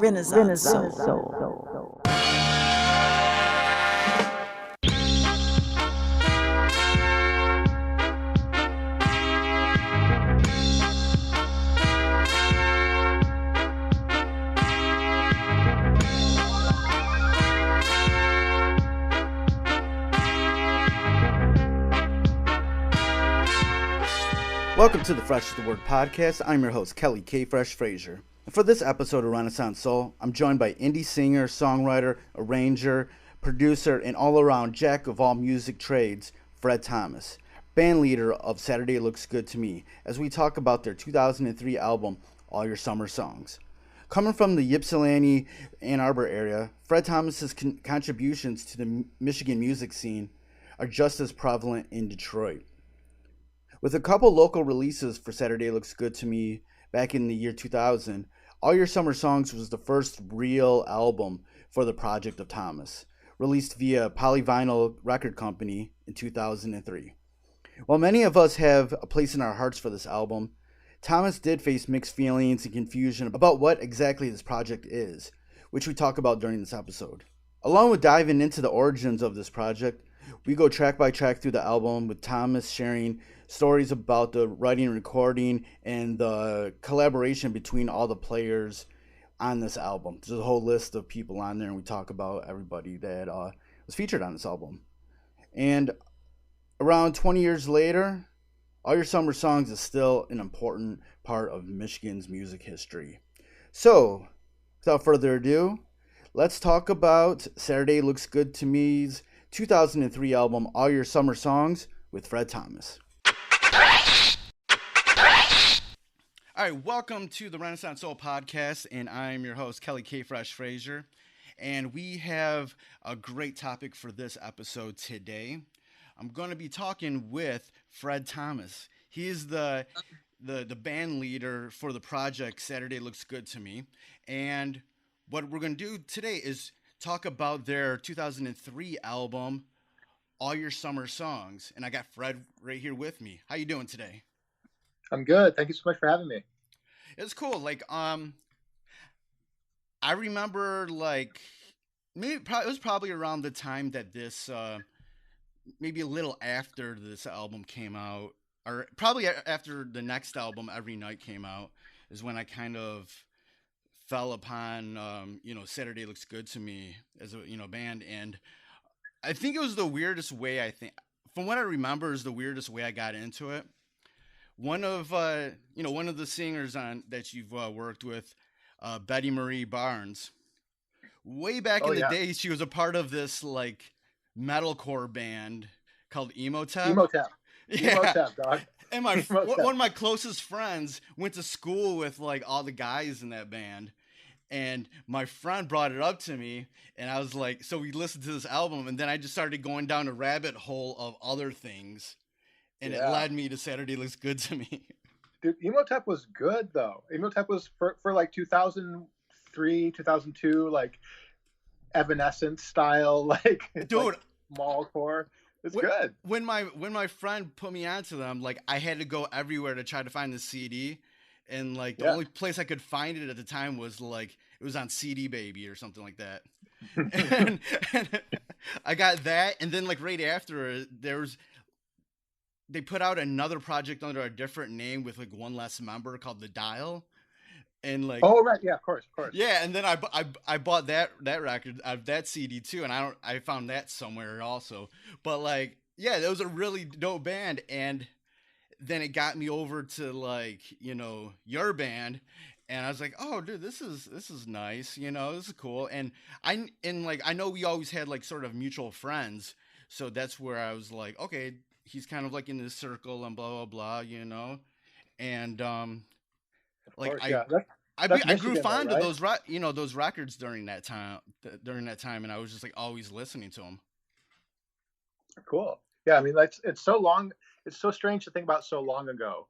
Renaissance Soul. Welcome to the Fresh to the Word podcast. I'm your host, Kelly K. Fresh Frazier. And for this episode of Renaissance Soul, I'm joined by indie singer, songwriter, arranger, producer, and all-around jack of all music trades, Fred Thomas, band leader of Saturday Looks Good to Me, as we talk about their 2003 album, All Your Summer Songs. Coming from the Ypsilanti, Ann Arbor area, Fred Thomas's contributions to the Michigan music scene are just as prevalent in Detroit. With a couple local releases for Saturday Looks Good to Me back in the year 2000, All Your Summer Songs was the first real album for the project of Thomas, released via Polyvinyl Record Company in 2003. While many of us have a place in our hearts for this album, Thomas did face mixed feelings and confusion about what exactly this project is, which we talk about during this episode. Along with diving into the origins of this project, we go track by track through the album, with Thomas sharing stories about the writing and recording and the collaboration between all the players on this album. There's a whole list of people on there, and we talk about everybody that was featured on this album. And around 20 years later, All Your Summer Songs is still an important part of Michigan's music history. So, without further ado, let's talk about Saturday Looks Good to Me's 2003 album, All Your Summer Songs, with Fred Thomas. All right, welcome to the Renaissance Soul podcast, and I'm your host, Kelly K. Fresh Frazier, and we have a great topic for this episode today. I'm going to be talking with Fred Thomas. He is the band leader for the project Saturday Looks Good to Me, and what we're going to do today is talk about their 2003 album, All Your Summer Songs, and I got Fred right here with me. How you doing today? I'm good. Thank you so much for having me. It's cool. I remember maybe it was probably around the time that this, maybe a little after this album came out, or probably after the next album, Every Night, came out, is when I kind of fell upon, Saturday Looks Good to Me as a, band. And I think it was the weirdest way, from what I remember, is the weirdest way I got into it. One of the singers that you've worked with, Betty Marie Barnes, way back in the day, she was a part of this metalcore band called Emotep. Emotep. Yeah. Emotep, dog. And one of my closest friends went to school with all the guys in that band. And my friend brought it up to me, and I was like, so we listened to this album, and then I just started going down a rabbit hole of other things. And it led me to Saturday Looks Good to Me. Dude, Emotep was good, though. Emotep was for 2003, 2002, Evanescence style, dude, mallcore. It's good. When my friend put me onto them, I had to go everywhere to try to find the CD. And the only place I could find it at the time was it was on CD Baby or something like that. and I got that. And then right after they put out another project under a different name with one less member called The Dial. And oh right, yeah, of course. Yeah, and then I bought that record, that CD too, and I found that somewhere also. But that was a really dope band, and then it got me over to your band, and I was like, oh dude, this is nice, this is cool. And I know we always had sort of mutual friends, so that's where I was like, okay, he's kind of in this circle and blah blah blah, and I grew fond of those those records during that time, and I was just always listening to them. Cool. Yeah, I mean, it's so long. It's so strange to think about so long ago.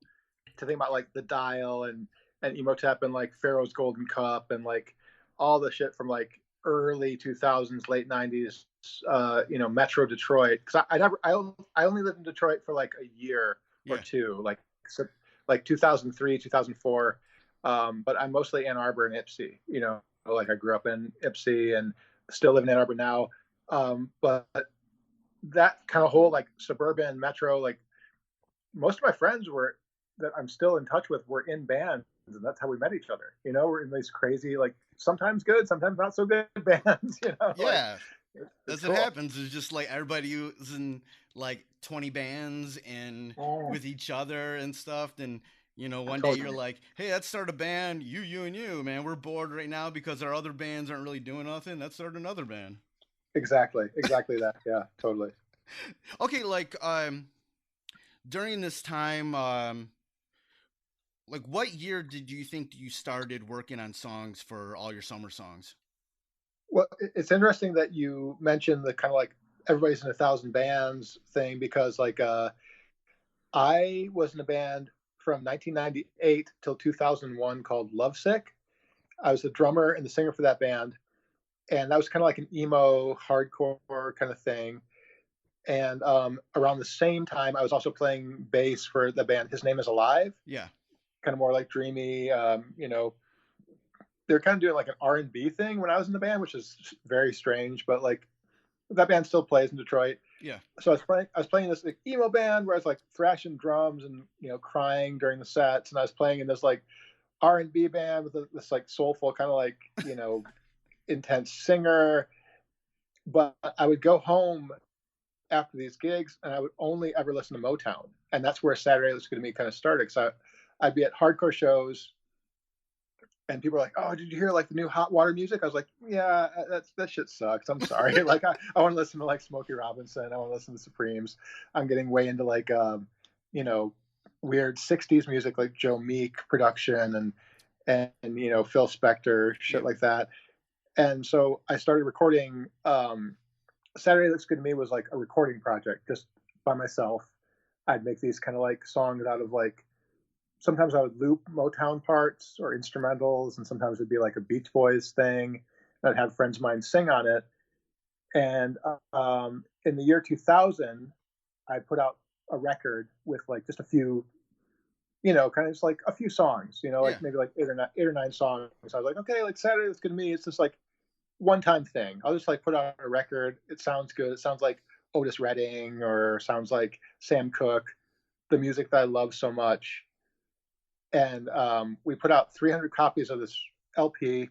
To think about The Dial and Emotep and Pharaoh's Golden Cup and all the shit from early 2000s, late 90s. Metro Detroit. Because I only lived in Detroit for a year or two, 2003, 2004. But I'm mostly Ann Arbor and Ypsi, Like I grew up in Ypsi and still live in Ann Arbor now. But that kind of whole like suburban metro, like most of my friends were that I'm still in touch with were in bands, and that's how we met each other. You know, we're in these crazy, like sometimes good, sometimes not so good bands. You know, like Yeah, it's as it cool. happens, it's just like everybody was in like 20 bands and Oh, with each other and stuff. And one day you're totally. like, "Hey, let's start a band. You, and you, man. We're bored right now because our other bands aren't really doing nothing. Let's start another band." Exactly that. Yeah, totally. Okay, like during this time, like what year did you think you started working on songs for all your summer songs? Well, it's interesting that you mentioned the kind of like everybody's in a thousand bands thing because like I was in a band from 1998 till 2001 called Lovesick. I was the drummer and the singer for that band, and that was kind of like an emo hardcore kind of thing. And around the same time, I was also playing bass for the band His Name Is Alive, Yeah. kind of more like dreamy. You know, they're kind of doing like an R&B thing when I was in the band, which is very strange. But like that band still plays in Detroit. Yeah. So I was playing this like, emo band where I was like thrashing drums and crying during the sets, and I was playing in this like R&B band with this like soulful kind of like intense singer. But I would go home after these gigs, and I would only ever listen to Motown, and that's where Saturday Looks Good to Me kind of started. So I'd be at hardcore shows, and people are like, "Oh, did you hear like the new Hot Water music?" I was like, "Yeah, that shit sucks. I'm sorry. Like I want to listen to like Smokey Robinson. I want to listen to Supremes. I'm getting way into like you know weird '60s music like Joe Meek production and Phil Spector shit Yep. like that." And so I started recording. Saturday Looks Good to Me was like a recording project just by myself. I'd make these kind of like songs out of like sometimes I would loop Motown parts or instrumentals, and sometimes it'd be like a Beach Boys thing. I'd have friends of mine sing on it. And in the year 2000, I put out a record with like just a few, kind of just like a few songs, like Yeah. maybe like eight or nine songs. I was like, okay, like Saturday It's Good to Me. It's just like one time thing. I'll just like put out a record. It sounds good. It sounds like Otis Redding or sounds like Sam Cooke, the music that I love so much. And we put out 300 copies of this LP,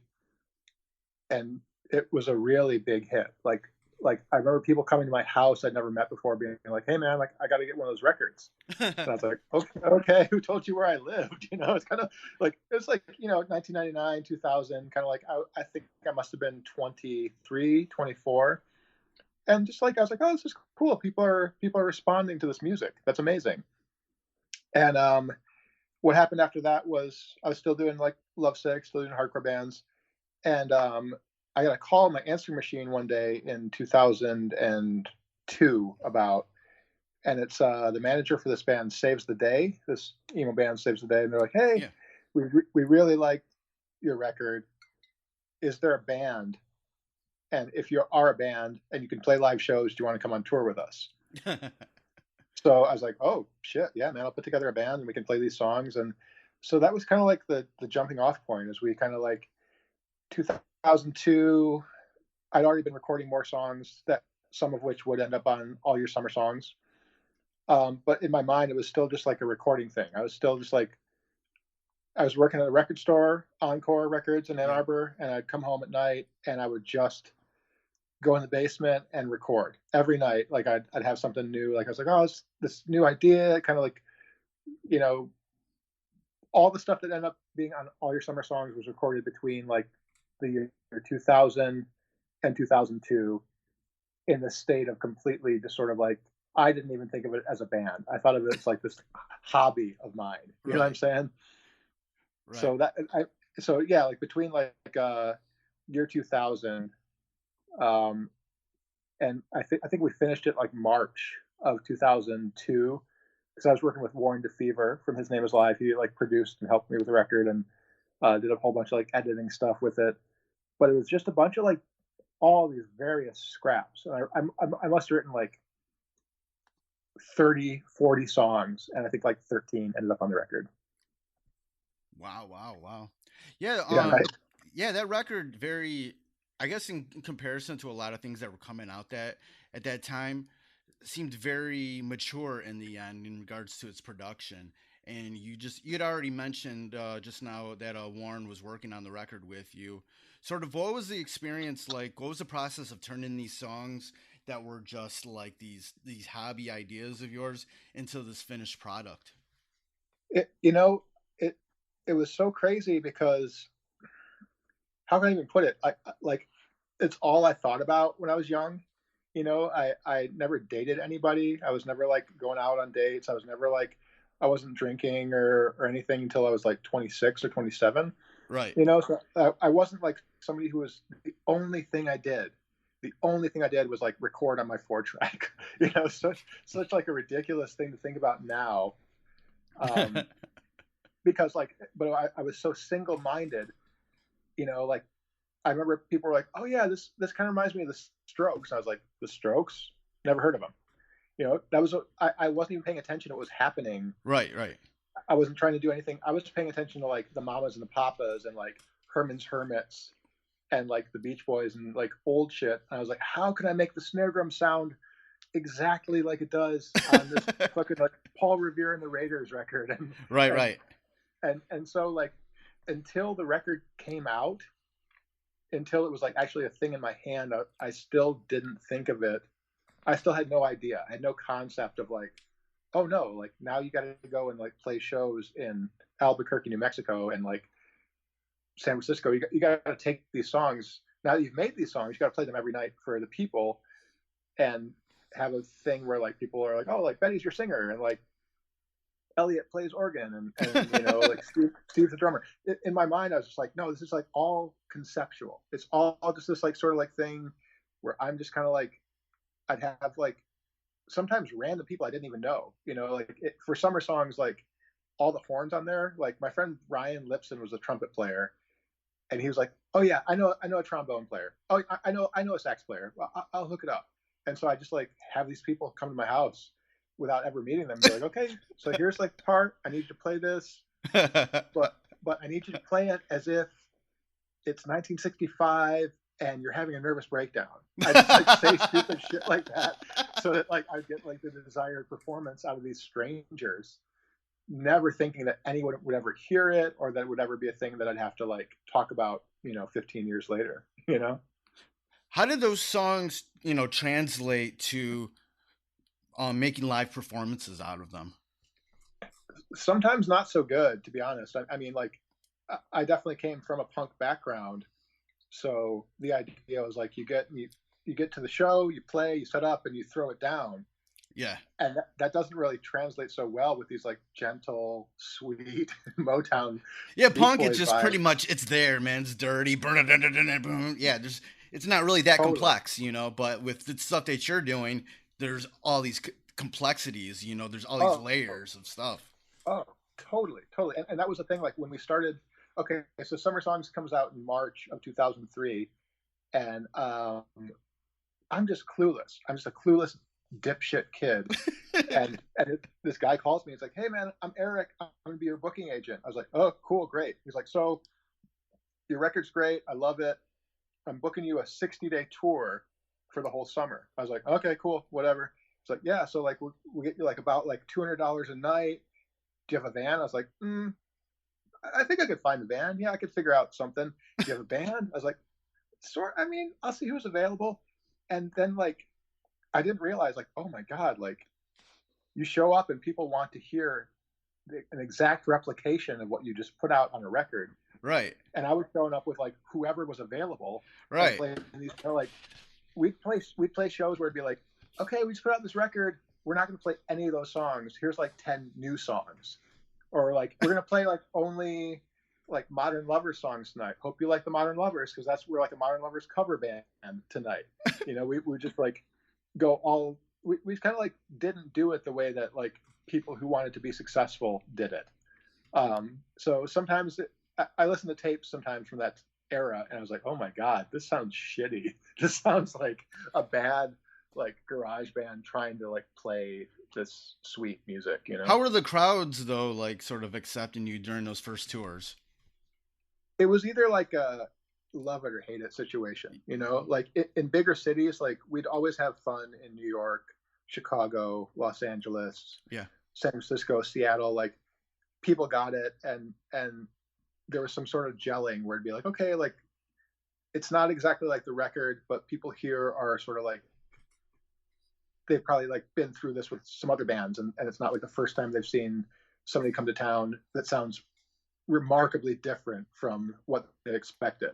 and it was a really big hit. Like I remember people coming to my house I'd never met before, being like, "Hey man, like I got to get one of those records." And I was like, "Okay, who told you where I lived?" It's kind of like 1999, 2000, kind of like I think I must have been 23, 24, and just like I was like, "Oh, this is cool. People are responding to this music. That's amazing." And what happened after that was I was still doing like Lovesick, still doing hardcore bands, and I got a call on my answering machine one day in 2002 about, and it's the manager for this band Saves the Day, this emo band Saves the Day, and they're like, "Hey, Yeah. we really like your record. Is there a band? And if you are a band and you can play live shows, do you want to come on tour with us?" So I was like, "Oh shit, yeah, man! I'll put together a band and we can play these songs." And so that was kind of like the jumping off point, as we kind of like 2002. I'd already been recording more songs, that some of which would end up on All Your Summer Songs. But in my mind, it was still just like a recording thing. I was still just like I was working at a record store, Encore Records in Ann Yeah. Arbor, and I'd come home at night and I would just go in the basement and record every night. Like I'd have something new. Like I was like, "Oh, it's this new idea," kind of like you know all the stuff that ended up being on All Your Summer Songs was recorded between like the year 2000 and 2002 in the state of completely just sort of like I didn't even think of it as a band. I thought of it as like this hobby of mine. You know what I'm Right. saying? Right. So yeah, like between like year 2000 um and I think we finished it like March of 2002, because I was working with Warren DeFever from His Name Is Live. He like produced and helped me with the record, and did a whole bunch of like editing stuff with it. But it was just a bunch of like all these various scraps. And I must have written like 30, 40 songs, and I think like 13 ended up on the record. Wow. Wow. Wow. Yeah. Yeah, right. yeah, that record very, I guess in comparison to a lot of things that were coming out that at that time, seemed very mature in the end in regards to its production. And you'd already mentioned just now that Warren was working on the record with you. Sort of, what was the experience like? What was the process of turning these songs that were just like these hobby ideas of yours into this finished product? It it it was so crazy because how can I even put it? Like it's all I thought about when I was young. I never dated anybody. I was never like going out on dates. I was never like I wasn't drinking or anything until I was like 26 or 27. Right. So I wasn't like somebody who was the only thing I did. The only thing I did was like record on my 4 track. Such like a ridiculous thing to think about now. Because like, but I was so single minded. Like I remember people were like, "Oh yeah, this kind of reminds me of the Strokes." I was like, "The Strokes? Never heard of them." That was I wasn't even paying attention to what was happening. Right, right. I wasn't trying to do anything. I was paying attention to like the Mamas and the Papas and like Herman's Hermits and like the Beach Boys and like old shit. And I was like, how can I make the snare drum sound exactly like it does on this fucking like Paul Revere and the Raiders record? Right. And so like until the record came out, until it was like actually a thing in my hand, I still didn't think of it. I still had no idea. I had no concept of like, oh no, like now you got to go and like play shows in Albuquerque, New Mexico, and like San Francisco. You got to take these songs. Now that you've made these songs, you got to play them every night for the people, and have a thing where like people are like, oh, like Betty's your singer, and like Elliot plays organ, and like Steve's the drummer. In my mind, I was just like, no, this is like all conceptual. It's all just this like sort of like thing where I'm just kind of like, I'd have like sometimes random people I didn't even know, like for summer songs, like all the horns on there. Like my friend Ryan Lipson was a trumpet player, and he was like, "Oh yeah, I know a trombone player. Oh, I know a sax player. I'll hook it up." And so I just like have these people come to my house without ever meeting them. And be like, "Okay, so here's like the part. I need you to play this, but I need you to play it as if it's 1965." And you're having a nervous breakdown. I just like say stupid shit like that, so that like I get like the desired performance out of these strangers, never thinking that anyone would ever hear it or that it would ever be a thing that I'd have to like talk about, 15 years later. How did those songs, translate to making live performances out of them? Sometimes not so good, to be honest. I mean, like I definitely came from a punk background. So the idea was like you get to the show, you play, you set up, and you throw it down. Yeah. And that doesn't really translate so well with these like gentle, sweet Motown. Yeah, punk, it's just vibes. Pretty much, it's there, man. It's dirty. Yeah, it's not really that complex, but with the stuff that you're doing, there's all these complexities, there's all these layers of stuff. Oh, totally. And that was the thing, like when we started. Okay, so Summer Songs comes out in March of 2003, and I'm just clueless. I'm just a clueless dipshit kid. and this guy calls me. He's like, "Hey man, I'm Eric. I'm gonna be your booking agent." I was like, "Oh, cool, great." He's like, "So your record's great. I love it. I'm booking you a 60-day tour for the whole summer." I was like, "Okay, cool, whatever." It's like, "Yeah, so like we'll get you like about like $200 a night. Do you have a van?" I was like, I think I could find a van. Yeah, I could figure out something. Do you have a band? I was like, I mean, I'll see who's available. And then like, I didn't realize like, oh my God, like you show up and people want to hear an exact replication of what you just put out on a record. Right. And I was showing up with like whoever was available. Right. These like, we'd play shows where it'd be like, okay, we just put out this record. We're not going to play any of those songs. Here's like 10 new songs. Or like we're gonna play like only like Modern Lovers songs tonight. Hope you like the Modern Lovers because we're like a Modern Lovers cover band tonight. We just like go all. We kind of like didn't do it the way that like people who wanted to be successful did it. So sometimes I listen to tapes sometimes from that era, and I was like, oh my God, this sounds shitty. This sounds like a bad like garage band trying to like play this sweet music, How were the crowds though, like sort of accepting you during those first tours? It was either like love it or hate it situation. You know, like in bigger cities, like we'd always have fun in New York, Chicago, Los Angeles, Yeah. San Francisco, Seattle. Like people got it, and there was some sort of gelling where it'd be like, okay, like it's not exactly like the record, but people here are sort of like they've probably like been through this with some other bands, and it's not like the first time they've seen somebody come to town that sounds remarkably different from what they expected.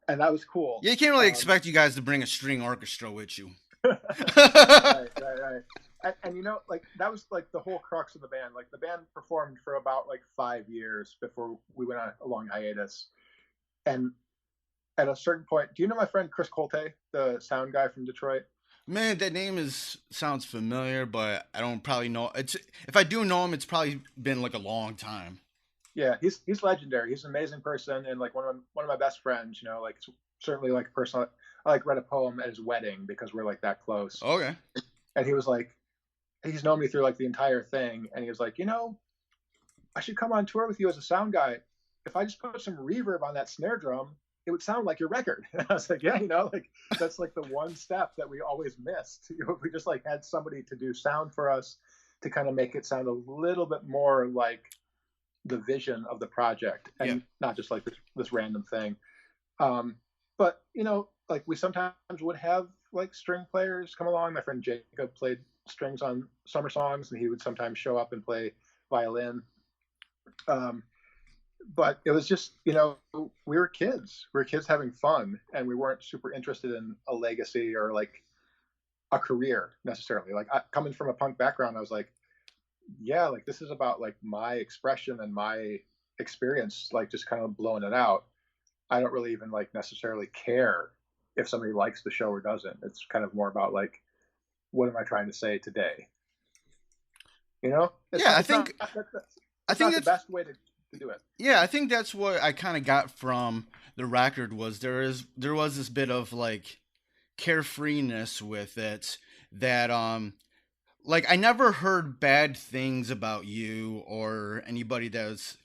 And that was cool. Yeah, you can't really expect you guys to bring a string orchestra with you. right. And you know, like that was like the whole crux of the band. Like the band performed for about like 5 years before we went on a long hiatus. And at a certain point, do you know my friend Chris Colte, the sound guy from Detroit? Man, that name sounds familiar, but I don't probably know. If I do know him, it's probably been like a long time. Yeah, he's legendary. He's an amazing person, and like one of my best friends. You know, like certainly like a person. I like read a poem at his wedding because we're like that close. Okay. And he was like, he's known me through like the entire thing, and he was like, you know, I should come on tour with you as a sound guy. If I just put some reverb on that snare drum, it would sound like your record. And I was like, yeah, you know, like that's like the one step that we always missed. You know, we just like had somebody to do sound for us to kind of make it sound a little bit more like the vision of the project and not just like this random thing. But you know, like we sometimes would have like string players come along. My friend Jacob played strings on Summer Songs, and he would sometimes show up and play violin. But it was just, you know, we were kids having fun, and we weren't super interested in a legacy or like a career necessarily. Like coming from a punk background, I was like, yeah, like this is about like my expression and my experience, like just kind of blowing it out. I don't really even like necessarily care if somebody likes the show or doesn't. It's kind of more about like, what am I trying to say today? You know? I think that's the best way to do it. Yeah, I think that's what I kind of got from the record was there was this bit of like carefreeness with it that like I never heard bad things about you or anybody that was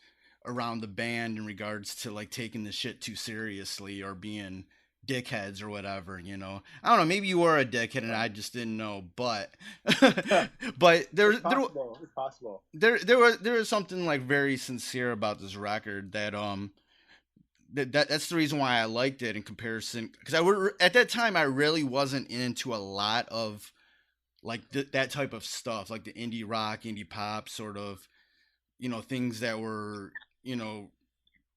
around the band in regards to like taking the shit too seriously or being dickheads or whatever, you know. I don't know, maybe you were a dickhead and I just didn't know, but but it's possible. There was something like very sincere about this record that that's the reason why I liked it in comparison, because at that time I really wasn't into a lot of like that type of stuff, like the indie rock, indie pop sort of, you know, things that were, you know,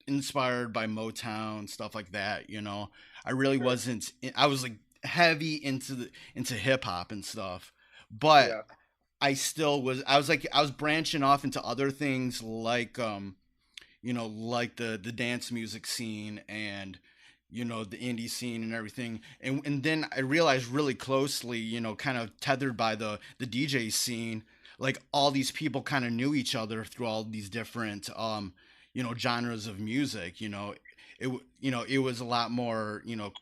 inspired by Motown, stuff like that, you know. I really wasn't. I was like heavy into hip hop and stuff, but I still was. I was branching off into other things like you know, like the dance music scene and, you know, the indie scene and everything. And then I realized really closely, you know, kind of tethered by the DJ scene, like all these people kind of knew each other through all these different you know, genres of music. You know, it was a lot more, you know,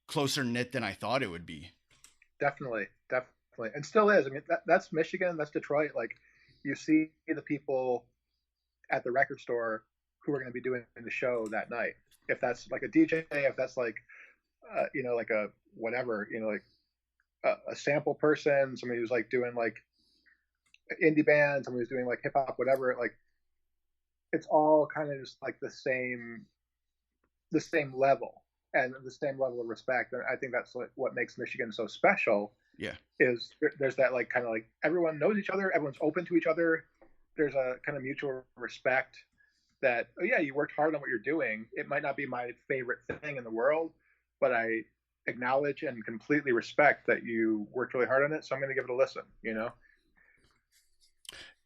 closer knit than I thought it would be. Definitely, and still is. I mean, that's Michigan, that's Detroit. Like, you see the people at the record store who are going to be doing the show that night. If that's like a DJ, if that's like, you know, like a whatever, you know, like a sample person, somebody who's like doing like indie band, somebody who's doing like hip hop, whatever. Like, it's all kind of just like the same level and the same level of respect. And I think that's like what makes Michigan so special. Yeah, is there's that like kind of like everyone knows each other, everyone's open to each other. There's a kind of mutual respect that, oh yeah, you worked hard on what you're doing. It might not be my favorite thing in the world, but I acknowledge and completely respect that you worked really hard on it. So I'm going to give it a listen, you know?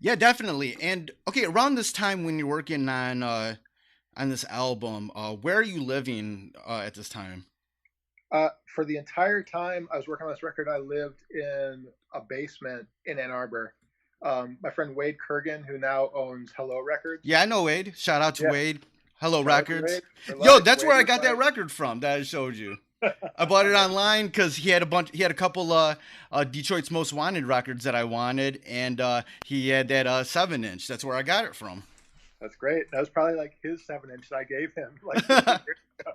Yeah, definitely. And okay, around this time when you're working on this album, where are you living at this time? For the entire time I was working on this record, I lived in a basement in Ann Arbor. My friend Wade Kurgan, who now owns Hello Records. Yeah, I know Wade. Shout out to Wade. Hello Records. Wade. Yo, that's where I got that record from that I showed you. I bought it online because he had a couple Detroit's Most Wanted records that I wanted, and he had that 7-inch. That's where I got it from. That's great. That was probably like his 7-inch that I gave him like years ago.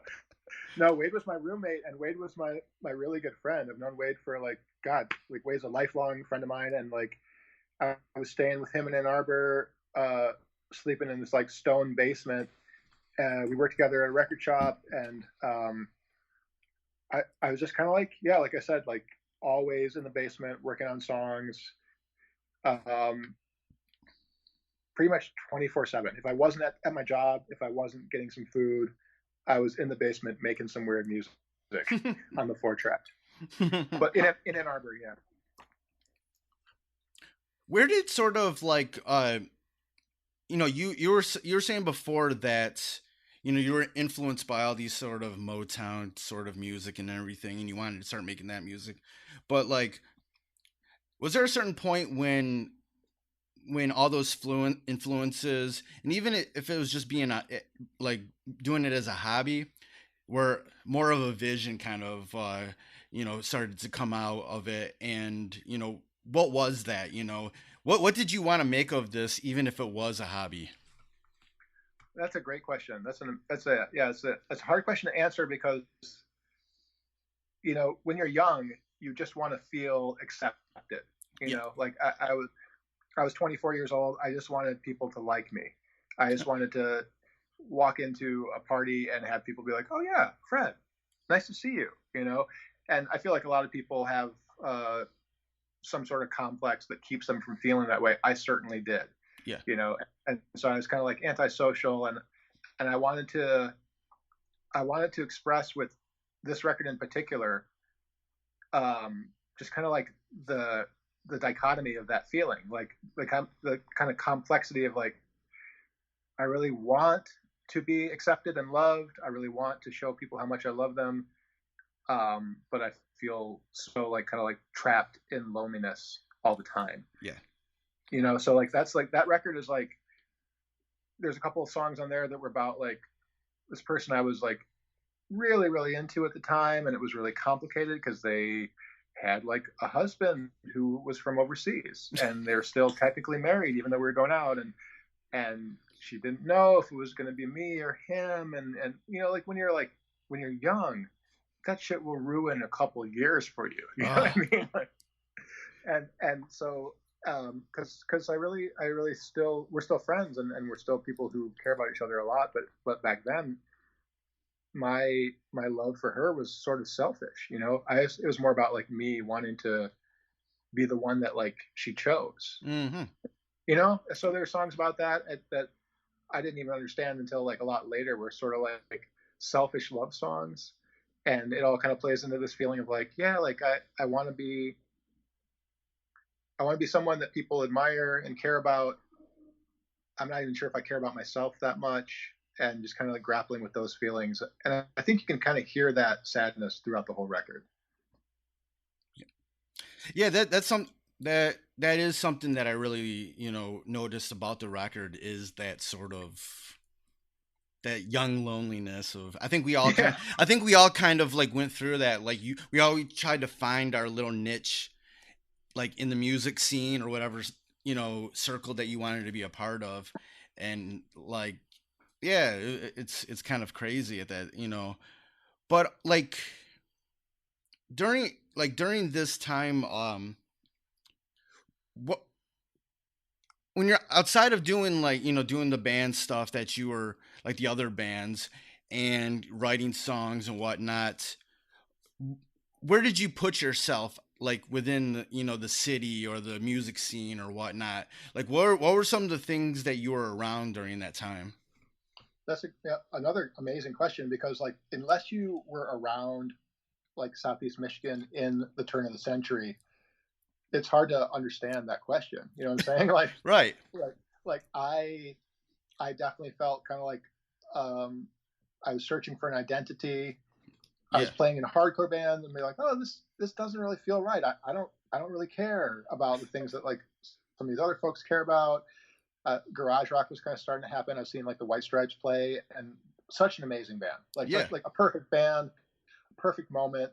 No, Wade was my roommate, and Wade was my really good friend. I've known Wade for like God, like Wade's a lifelong friend of mine, and like I was staying with him in Ann Arbor, sleeping in this like stone basement. We worked together at a record shop, and I was just kind of like, yeah, like I said, like always in the basement working on songs, um, pretty much 24/7. If I wasn't at my job, if I wasn't getting some food, I was in the basement making some weird music on the 4-track. But in Ann Arbor, yeah. Where did sort of like you were saying before that you were influenced by all these sort of Motown sort of music and everything, and you wanted to start making that music, but like, was there a certain point when all those fluent influences, and even if it was just being like doing it as a hobby, where more of a vision kind of started to come out of it, and what was that, what did you want to make of this, even if it was a hobby? That's a great question. It's a hard question to answer because when you're young, you just want to feel accepted. Like I was 24 years old. I just wanted people to like me. I just wanted to walk into a party and have people be like, "Oh yeah, Fred, nice to see you." And I feel like a lot of people have some sort of complex that keeps them from feeling that way. I certainly did. Yeah. And so I was kind of like antisocial, and I wanted to express with this record in particular, just kind of like the dichotomy of that feeling, like the kind of complexity of like, I really want to be accepted and loved. I really want to show people how much I love them. But I feel so like kind of like trapped in loneliness all the time. Yeah. So like that's like, that record is like, there's a couple of songs on there that were about like this person I was like really, really into at the time. And it was really complicated because they had like a husband who was from overseas, and they're still technically married, even though we were going out, and she didn't know if it was going to be me or him. And like when you're young, that shit will ruin a couple of years for you. You know what I mean? Like, and so, cause I really still, we're still friends, and we're still people who care about each other a lot. But back then, my love for her was sort of selfish. It was more about like me wanting to be the one that like she chose. Mm-hmm. So there are songs about that I didn't even understand until like a lot later, were sort of like selfish love songs. And it all kind of plays into this feeling of like, yeah, like I want to be someone that people admire and care about. I'm not even sure if I care about myself that much, and just kind of like grappling with those feelings. And I think you can kind of hear that sadness throughout the whole record. Yeah, that is something that I really, noticed about the record, is that sort of that young loneliness of, I think we all kind of like went through that. Like we always tried to find our little niche, like in the music scene or whatever, circle that you wanted to be a part of. And like, yeah, it's kind of crazy at that, but like during this time, what, when you're outside of doing like, doing the band stuff that you were like the other bands, and writing songs and whatnot, where did you put yourself, like within the city or the music scene or whatnot? Like what were some of the things that you were around during that time? That's another amazing question, because like, unless you were around like Southeast Michigan in the turn of the century, it's hard to understand that question. You know what I'm saying? Like, right. Like I definitely felt kind of like, I was searching for an identity. I was playing in a hardcore band, and be like, oh, this doesn't really feel right. I don't really care about the things that like some of these other folks care about. Garage rock was kind of starting to happen. I've seen like the White Stripes play, and such an amazing band, like a perfect band, perfect moment.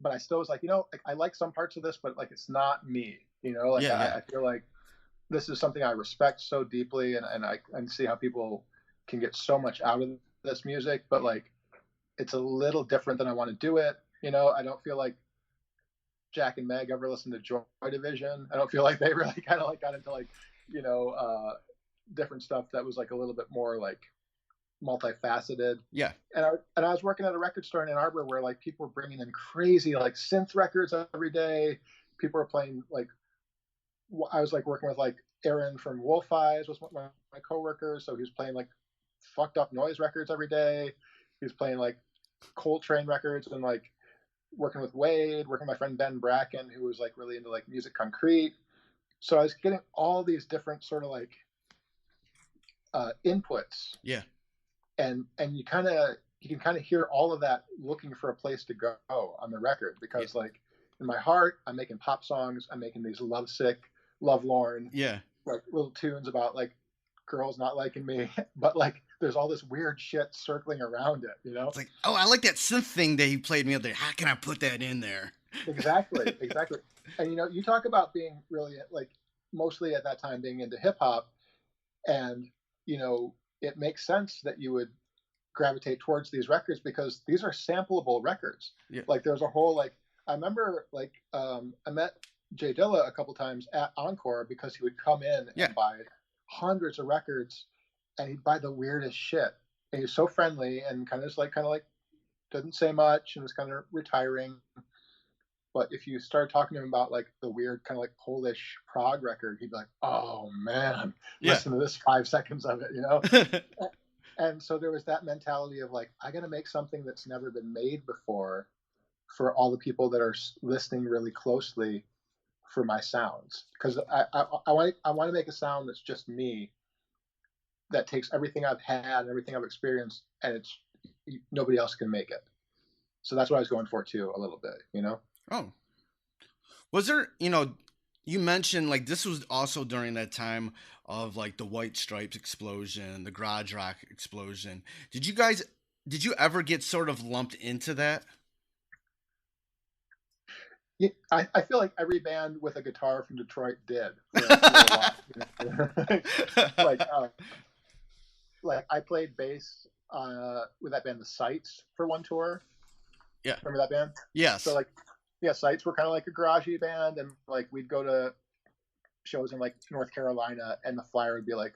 But I still was like, like, I like some parts of this, but like, it's not me. I feel like this is something I respect so deeply, and I see how people can get so much out of this music, but like, it's a little different than I want to do it. You know, I don't feel like Jack and Meg ever listened to Joy Division. I don't feel like they really kind of like got into like, you know, different stuff that was like a little bit more like multifaceted. Yeah. And I was working at a record store in Ann Arbor where like people were bringing in crazy like synth records every day. People were playing like, I was like working with like Aaron from Wolf Eyes was one of my coworkers. So he was playing like fucked up noise records every day. He was playing like Coltrane records and like working with Wade, working with my friend Ben Bracken, who was like really into like music concrete. So I was getting all these different sort of like inputs. Yeah. And you can kind of hear all of that looking for a place to go on the record, because like in my heart, I'm making pop songs. I'm making these lovesick, lovelorn, like little tunes about like girls not liking me, but like there's all this weird shit circling around it, you know? It's like, oh, I like that synth thing that he played me up there. How can I put that in there? Exactly. And you know, you talk about being really like mostly at that time being into hip hop, and you know, it makes sense that you would gravitate towards these records because these are sampleable records. Yeah. Like there's a whole like, I remember like I met Jay Dilla a couple times at Encore because he would come in and buy hundreds of records, and he'd buy the weirdest shit. And he was so friendly and kind of like doesn't say much and was kind of retiring. But if you start talking to him about like the weird kind of like Polish prog record, he'd be like, "Oh man, listen to this 5 seconds of it," you know. And so there was that mentality of like, I got to make something that's never been made before for all the people that are listening really closely for my sounds, because I want to make a sound that's just me, that takes everything I've had and everything I've experienced, and it's nobody else can make it. So that's what I was going for too, a little bit, you know. Oh, was there, you know, you mentioned like this was also during that time of like the White Stripes explosion, the garage rock explosion. Did you ever get sort of lumped into that? Yeah, I feel like every band with a guitar from Detroit did. For a while, you know? like I played bass with that band, the Sights, for one tour. Yeah. Remember that band? Yes. So like, yeah, Sights were kind of like a garagey band, and like we'd go to shows in like North Carolina, and the flyer would be like,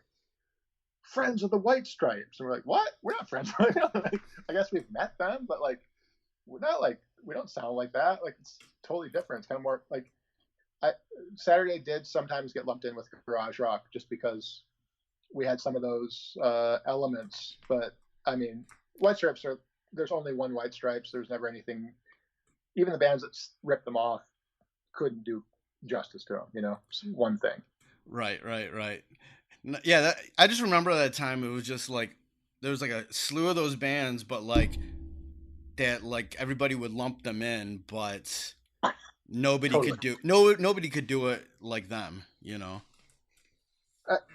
"Friends of the White Stripes," and we're like, "What? We're not friends." Like, I guess we've met them, but like we're not like, we don't sound like that. Like it's totally different. It's kind of more like Saturday did sometimes get lumped in with garage rock just because we had some of those elements. But I mean, White Stripes there's only one White Stripes. There's never anything. Even the bands that ripped them off couldn't do justice to them. You know, it's one thing. Right. Yeah, I just remember that time. It was just like there was like a slew of those bands, but like that, like everybody would lump them in, but nobody could do it like them. You know.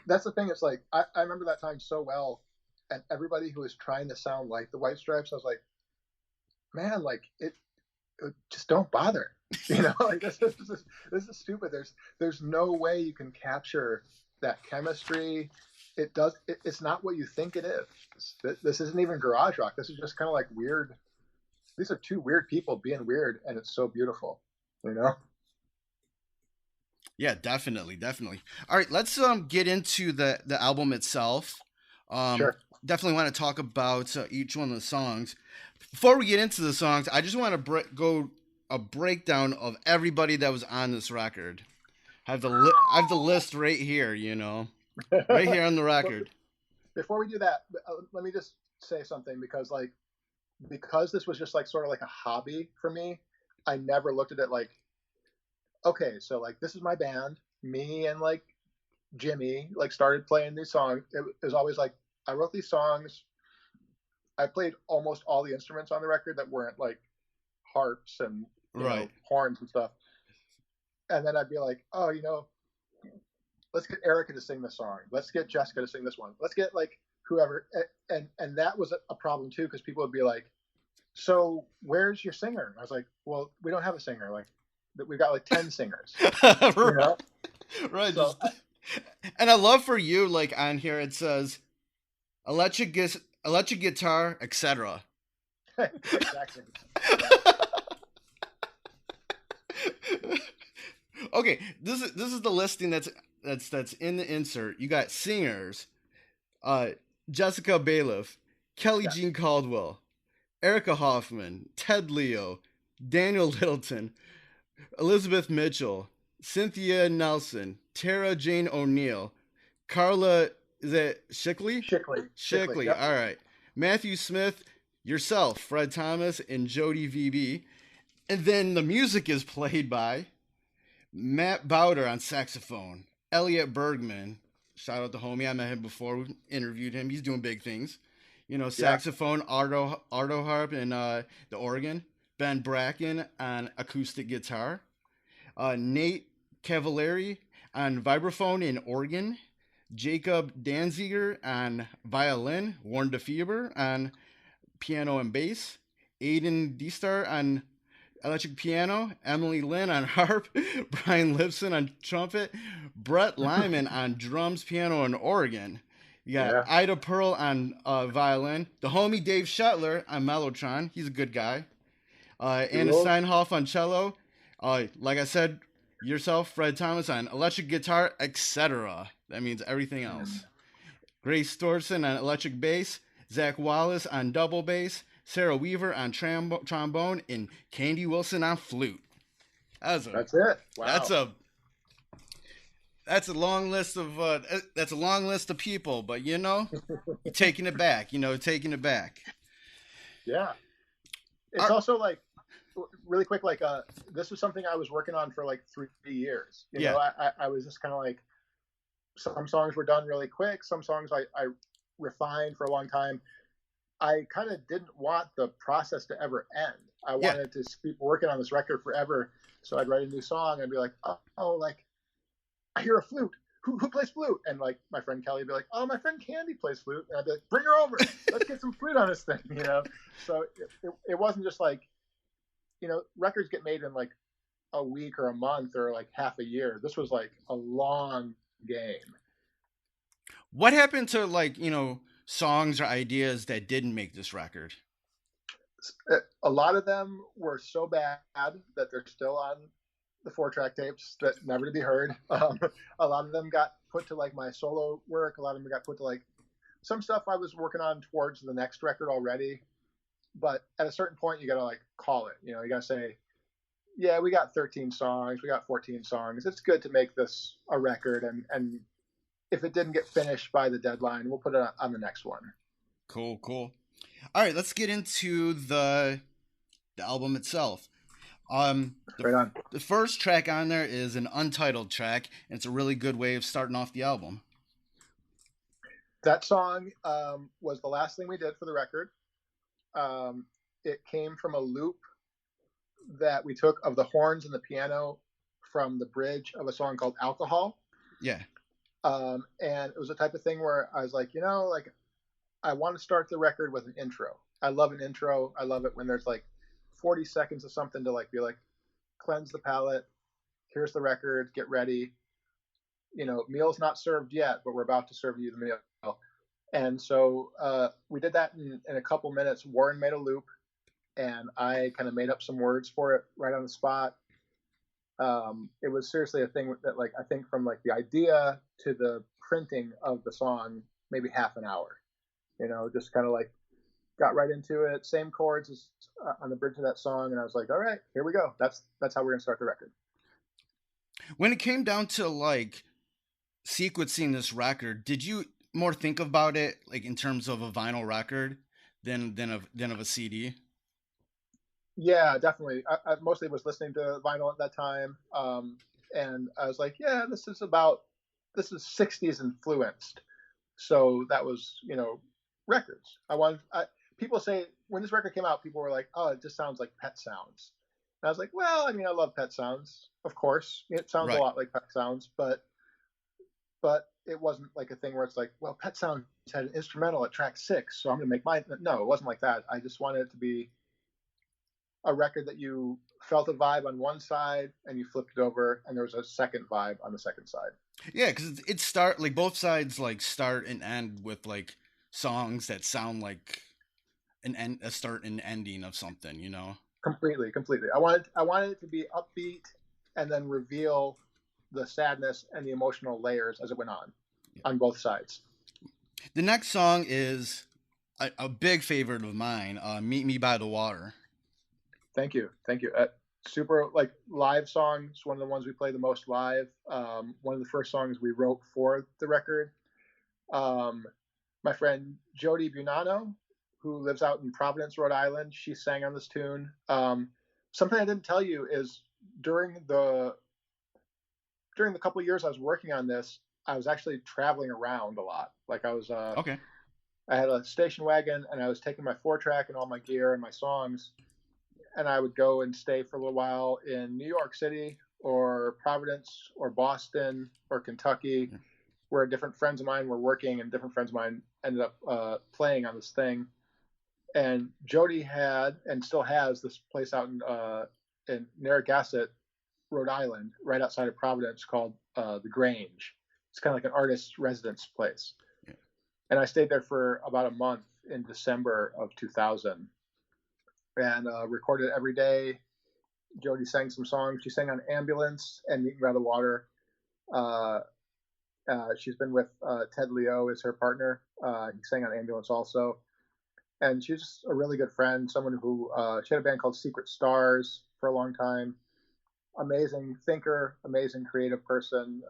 That's the thing. It's like I remember that time so well, and everybody who was trying to sound like the White Stripes, I was like, man, like it just don't bother. You know, like this is stupid. There's no way you can capture that chemistry. It's not what you think it is. This isn't even garage rock. This is just kind of like weird. These are two weird people being weird, and it's so beautiful. You know. Yeah, definitely. All right, let's get into the album itself. Sure. Definitely want to talk about each one of the songs. Before we get into the songs, I just want to go a breakdown of everybody that was on this record. I have the list right here, you know, right here on the record. Before we do that, let me just say something, because this was just like sort of like a hobby for me. I never looked at it like, okay, so like this is my band, me and like Jimmy like started playing these songs. It was always like, I wrote these songs. I played almost all the instruments on the record that weren't like harps and you know, horns and stuff. And then I'd be like, oh, you know, let's get Erica to sing this song. Let's get Jessica to sing this one. Let's get like whoever. And that was a problem too, because people would be like, so where's your singer? And I was like, well, we don't have a singer. Like we've got like 10 singers. Right. You know? Right. So, and I love for you, like on here, it says electric guitar, etc. Exactly. Okay, this is the listing that's in the insert. You got singers, uh, Jessica Bailiff, Kelly Yes. Jean Caldwell, Erica Hoffman, Ted Leo, Daniel Littleton, Elizabeth Mitchell, Cynthia Nelson, Tara Jane O'Neill, Carla, is it Shickley? Shickley. Yep. All right. Matthew Smith, yourself, Fred Thomas, and Jody VB. And then the music is played by Matt Bowder on saxophone, Elliot Bergman. Shout out to homie. I met him before. We interviewed him. He's doing big things. You know, saxophone, Ardo harp, and the organ. Ben Bracken on acoustic guitar. Nate Cavallari on vibraphone and organ. Jacob Danziger on violin. Warren DeFeber on piano and bass. Aiden Distar on electric piano, Emily Lynn on harp, Brian Lipson on trumpet, Brett Lyman on drums, piano, and organ. You got Ida Pearl on violin, the homie Dave Shetler on mellotron. He's a good guy. Anna Steinhoff on cello. Like I said, yourself, Fred Thomas on electric guitar, etc. That means everything else. Grace Storson on electric bass, Zach Wallace on double bass, Sarah Weaver on trombone, and Candy Wilson on flute. That's it. Wow. That's a long list of people, but you know, taking it back. Yeah. It's also like really quick. Like this was something I was working on for like 3 years. You know, I was just kind of like, some songs were done really quick. Some songs I refined for a long time. I kind of didn't want the process to ever end. I wanted to keep working on this record forever. So I'd write a new song and be like, oh, like I hear a flute. Who plays flute? And like my friend Kelly would be like, oh, my friend Candy plays flute. And I'd be like, bring her over. Let's get some flute on this thing, you know? So it wasn't just like, you know, records get made in like a week or a month or like half a year. This was like a long game. What happened to like, you know, songs or ideas that didn't make this record? A lot of them were so bad that they're still on the 4-track tapes that never to be heard. A lot of them got put to like my solo work. A lot of them got put to like some stuff I was working on towards the next record already. But at a certain point, you got to like call it. You know, you got to say, yeah, we got 13 songs. We got 14 songs. It's good to make this a record. And if it didn't get finished by the deadline, we'll put it on the next one. Cool. All right, let's get into the album itself. Right on. The first track on there is an untitled track, and it's a really good way of starting off the album. That song was the last thing we did for the record. It came from a loop that we took of the horns and the piano from the bridge of a song called Alcohol. Yeah. And it was the type of thing where I was like, you know, like I want to start the record with an intro. I love an intro. I love it when there's like 40 seconds of something to like be like, cleanse the palate. Here's the record. Get ready. You know, meal's not served yet, but we're about to serve you the meal. And so we did that in a couple minutes. Warren made a loop, and I kind of made up some words for it right on the spot. It was seriously a thing that, like, I think from like the idea to the printing of the song, maybe half an hour. You know, just kind of like got right into it. Same chords as on the bridge of that song, and I was like, all right, here we go. That's how we're gonna start the record. When it came down to like sequencing this record, did you more think about it like in terms of a vinyl record than of a CD? Yeah, definitely. I mostly was listening to vinyl at that time, and I was like, yeah, this is 60s influenced. So that was, you know, records. People say when this record came out, people were like, oh, it just sounds like Pet Sounds. And I was like, well, I mean, I love Pet Sounds, of course. It sounds a lot like Pet Sounds, but it wasn't like a thing where it's like, well, Pet Sounds had an instrumental at track 6, so I'm going to make mine. No, it wasn't like that. I just wanted it to be a record that you felt a vibe on one side and you flipped it over and there was a second vibe on the second side. Yeah, because both sides like start and end with like songs that sound like a start and ending of something, you know. Completely. I wanted it to be upbeat and then reveal the sadness and the emotional layers as it went on both sides. The next song is a big favorite of mine, "Meet Me by the Water." Thank you. Super like live songs. One of the ones we play the most live. One of the first songs we wrote for the record. My friend Jody Bunano, who lives out in Providence, Rhode Island, she sang on this tune. Something I didn't tell you is during the couple of years I was working on this, I was actually traveling around a lot. Like I was Okay. I had a station wagon and I was taking my 4-track and all my gear and my songs, and I would go and stay for a little while in New York City or Providence or Boston or Kentucky, where different friends of mine were working and different friends of mine ended up playing on this thing. And Jody had and still has this place out in Narragansett, Rhode Island, right outside of Providence, called the Grange. It's kind of like an artist's residence place. Yeah. And I stayed there for about a month in December of 2000 and recorded every day. Jody sang some songs. She sang on Ambulance and Meet Me by the Water. She's been with Ted Leo as her partner. He sang on Ambulance also. And she's just a really good friend, someone who she had a band called Secret Stars for a long time. Amazing thinker, amazing creative person,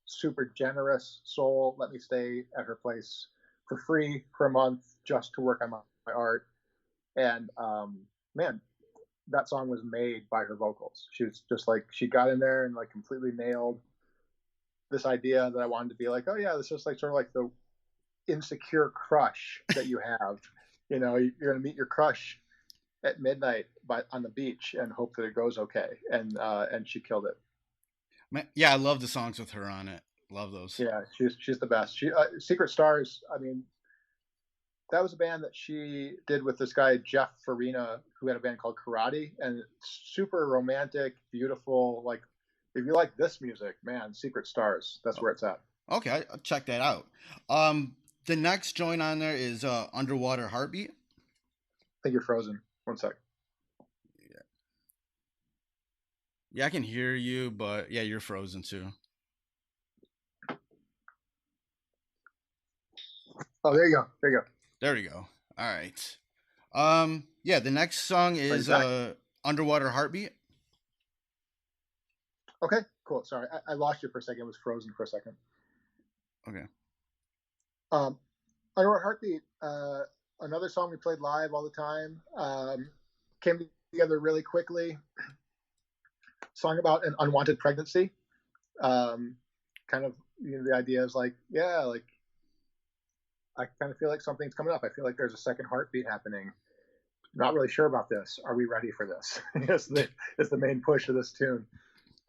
super generous soul. Let me stay at her place for free for a month just to work on my art. And man, that song was made by her vocals. She was just like, she got in there and like completely nailed this idea that I wanted to be like, oh yeah, this is like sort of like the insecure crush that you have. You know, you're going to meet your crush at midnight on the beach and hope that it goes okay. And she killed it. Yeah, I love the songs with her on it. Love those. Yeah, she's the best. She Secret Stars, I mean, that was a band that she did with this guy Jeff Farina, who had a band called Karate, and super romantic, beautiful. Like, if you like this music, man, Secret Stars, that's where it's at. Okay, I'll check that out. The next joint on there is Underwater Heartbeat. I think you're frozen. One sec. Yeah, I can hear you, but yeah, you're frozen too. Oh, there you go. There we go. All right. Yeah, the next song is Underwater Heartbeat. Okay, cool. Sorry, I lost you for a second. It was frozen for a second. Okay. Underwater Heartbeat, another song we played live all the time. Came together really quickly. Song about an unwanted pregnancy. Kind of, you know, the idea is like, yeah, like I kind of feel like something's coming up. I feel like there's a second heartbeat happening. Not really sure about this. Are we ready for this? Is the main push of this tune.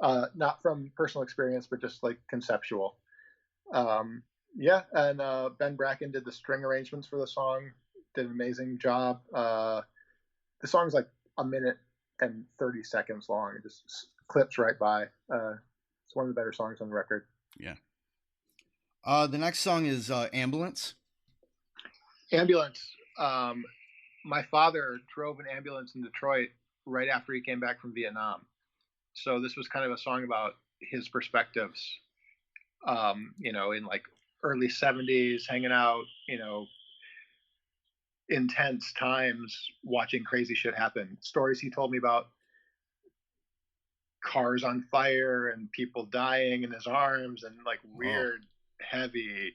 Not from personal experience, but just like conceptual. Yeah, and Ben Bracken did the string arrangements for the song. Did an amazing job. The song's like a minute and 30 seconds long. It just clips right by. It's one of the better songs on the record. Yeah. The next song is Ambulance. Ambulance. My father drove an ambulance in Detroit right after he came back from Vietnam. So this was kind of a song about his perspectives, you know, in like early 70s, hanging out, you know, intense times, watching crazy shit happen. Stories he told me about cars on fire and people dying in his arms and like weird, heavy,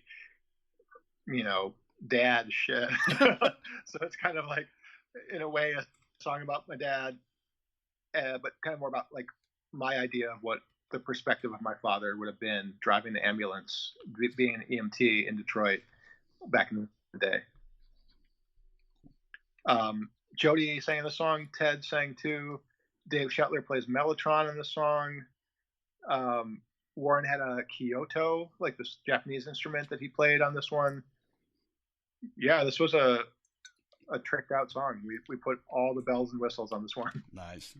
you know, dad shit. So it's kind of like, in a way, a song about my dad, but kind of more about like my idea of what the perspective of my father would have been driving the ambulance, being an EMT in Detroit back in the day. Jody sang the song, Ted sang too. Dave Shetler plays mellotron in the song. Warren had a Kyoto, like this Japanese instrument that he played on this one. Yeah, this was a tricked out song. We put all the bells and whistles on this one. Nice.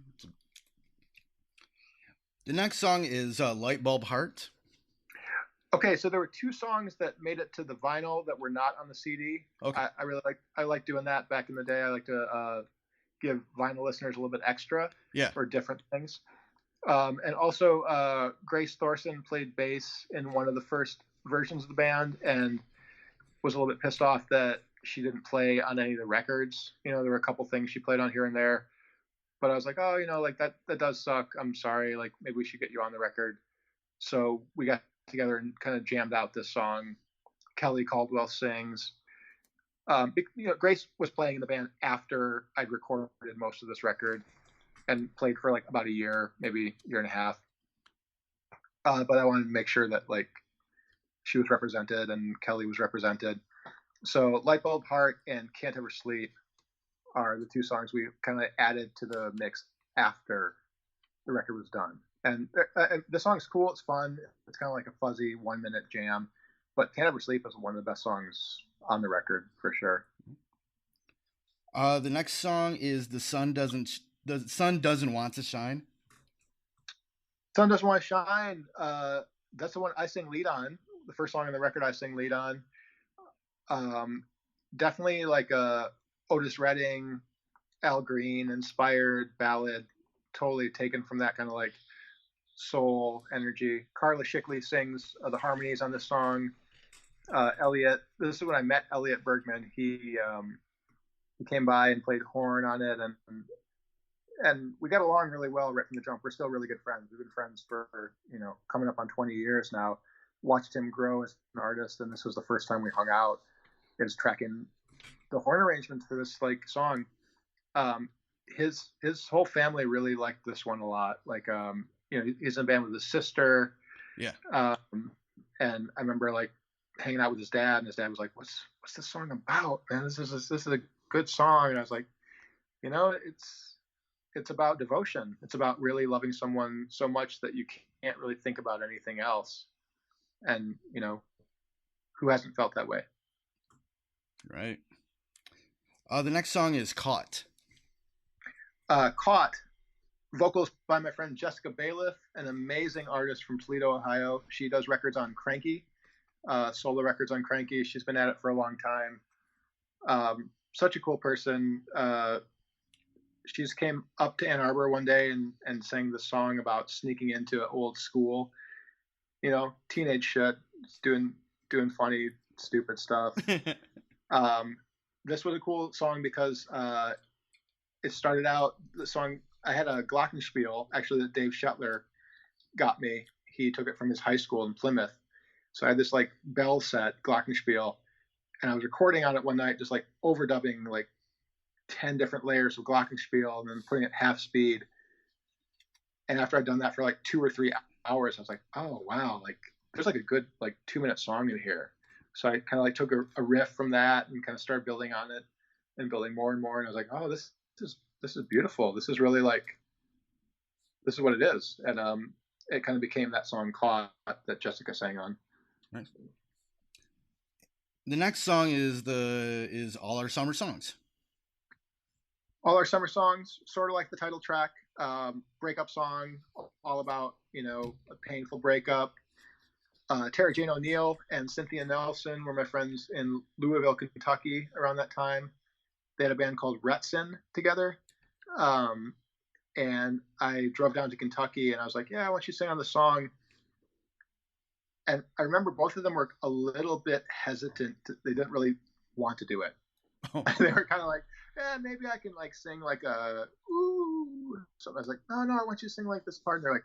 The next song is Light Bulb Heart. Okay, so there were 2 songs that made it to the vinyl that were not on the CD. Okay. I like doing that back in the day. I like to give vinyl listeners a little bit extra Yeah. for different things. And also, Grace Thorson played bass in one of the first versions of the band and was a little bit pissed off that she didn't play on any of the records. You know, there were a couple things she played on here and there, but I was like, oh, you know, like that does suck. I'm sorry. Like maybe we should get you on the record. So we got together and kind of jammed out this song. Kelly Caldwell sings. You know, Grace was playing in the band after I'd recorded most of this record and played for like about a year, maybe year and a half. But I wanted to make sure that like she was represented and Kelly was represented. So Lightbulb Heart and Can't Ever Sleep are the 2 songs we kind of added to the mix after the record was done. And the song's cool. It's fun. It's kind of like a fuzzy 1-minute jam. But Can't Ever Sleep is one of the best songs on the record for sure. The next song is The Sun Doesn't Want to Shine. Sun Doesn't Want to Shine. That's the one I sing lead on. The first song on the record I sing lead on. Definitely like a Otis Redding, Al Green inspired ballad. Totally taken from that kind of like soul energy. Carla Shickley sings the harmonies on this song. Elliot, this is when I met Elliot Bergman. He came by and played horn on it, and we got along really well right from the jump. We're still really good friends. We've been friends for, you know, coming up on 20 years now. Watched him grow as an artist, and this was the first time we hung out. It was tracking the horn arrangements for this like song. His whole family really liked this one a lot. Like, you know, he's in a band with his sister. Yeah. And I remember like hanging out with his dad, and his dad was like, "What's this song about, man? This is a good song." And I was like, you know, it's about devotion. It's about really loving someone so much that you can't really think about anything else. And, you know, who hasn't felt that way? Right. The next song is Caught. Caught. Vocals by my friend Jessica Bailiff, an amazing artist from Toledo, Ohio. She does records on Cranky, solo records on Cranky. She's been at it for a long time. Such a cool person. She just came up to Ann Arbor one day and sang this song about sneaking into an old school. You know, teenage shit, doing funny, stupid stuff. This was a cool song because it started out, the song, I had a glockenspiel, actually, that Dave Shetler got me. He took it from his high school in Plymouth. So I had this like bell set, glockenspiel, and I was recording on it one night, just like overdubbing like 10 different layers of glockenspiel and then putting it half speed. And after I'd done that for like 2 or 3 hours, I was like, oh, wow, like there's like a good like 2-minute song in here. So I kind of like took a riff from that and kind of started building on it and building more and more. And I was like, oh, this is beautiful. This is really like, this is what it is. And it kind of became that song Caught that Jessica sang on. Right. The next song is All Our Summer Songs. All Our Summer Songs, sort of like the title track, breakup song, all about, you know, a painful breakup. Tara Jane O'Neill and Cynthia Nelson were my friends in Louisville, Kentucky around that time. They had a band called Retsin together. And I drove down to Kentucky and I was like, yeah, I want you to sing on the song. And I remember both of them were a little bit hesitant. They didn't really want to do it. Oh. They were kind of like, yeah, maybe I can like sing like a ooh. So I was like, no, I want you to sing like this part. And they're like,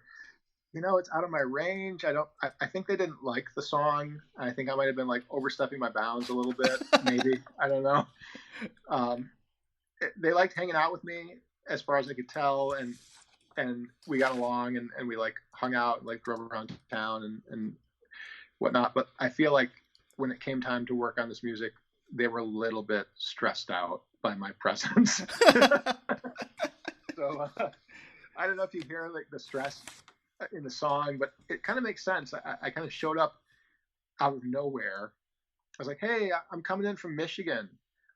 you know, it's out of my range. I think they didn't like the song. I think I might have been like overstepping my bounds a little bit, maybe. I don't know. They liked hanging out with me as far as I could tell. And we got along and we like hung out and like drove around town and whatnot. But I feel like when it came time to work on this music, they were a little bit stressed out by my presence. So I don't know if you hear like the stress in the song, but it kind of makes sense. I kind of showed up out of nowhere. I was like, hey, I'm coming in from Michigan.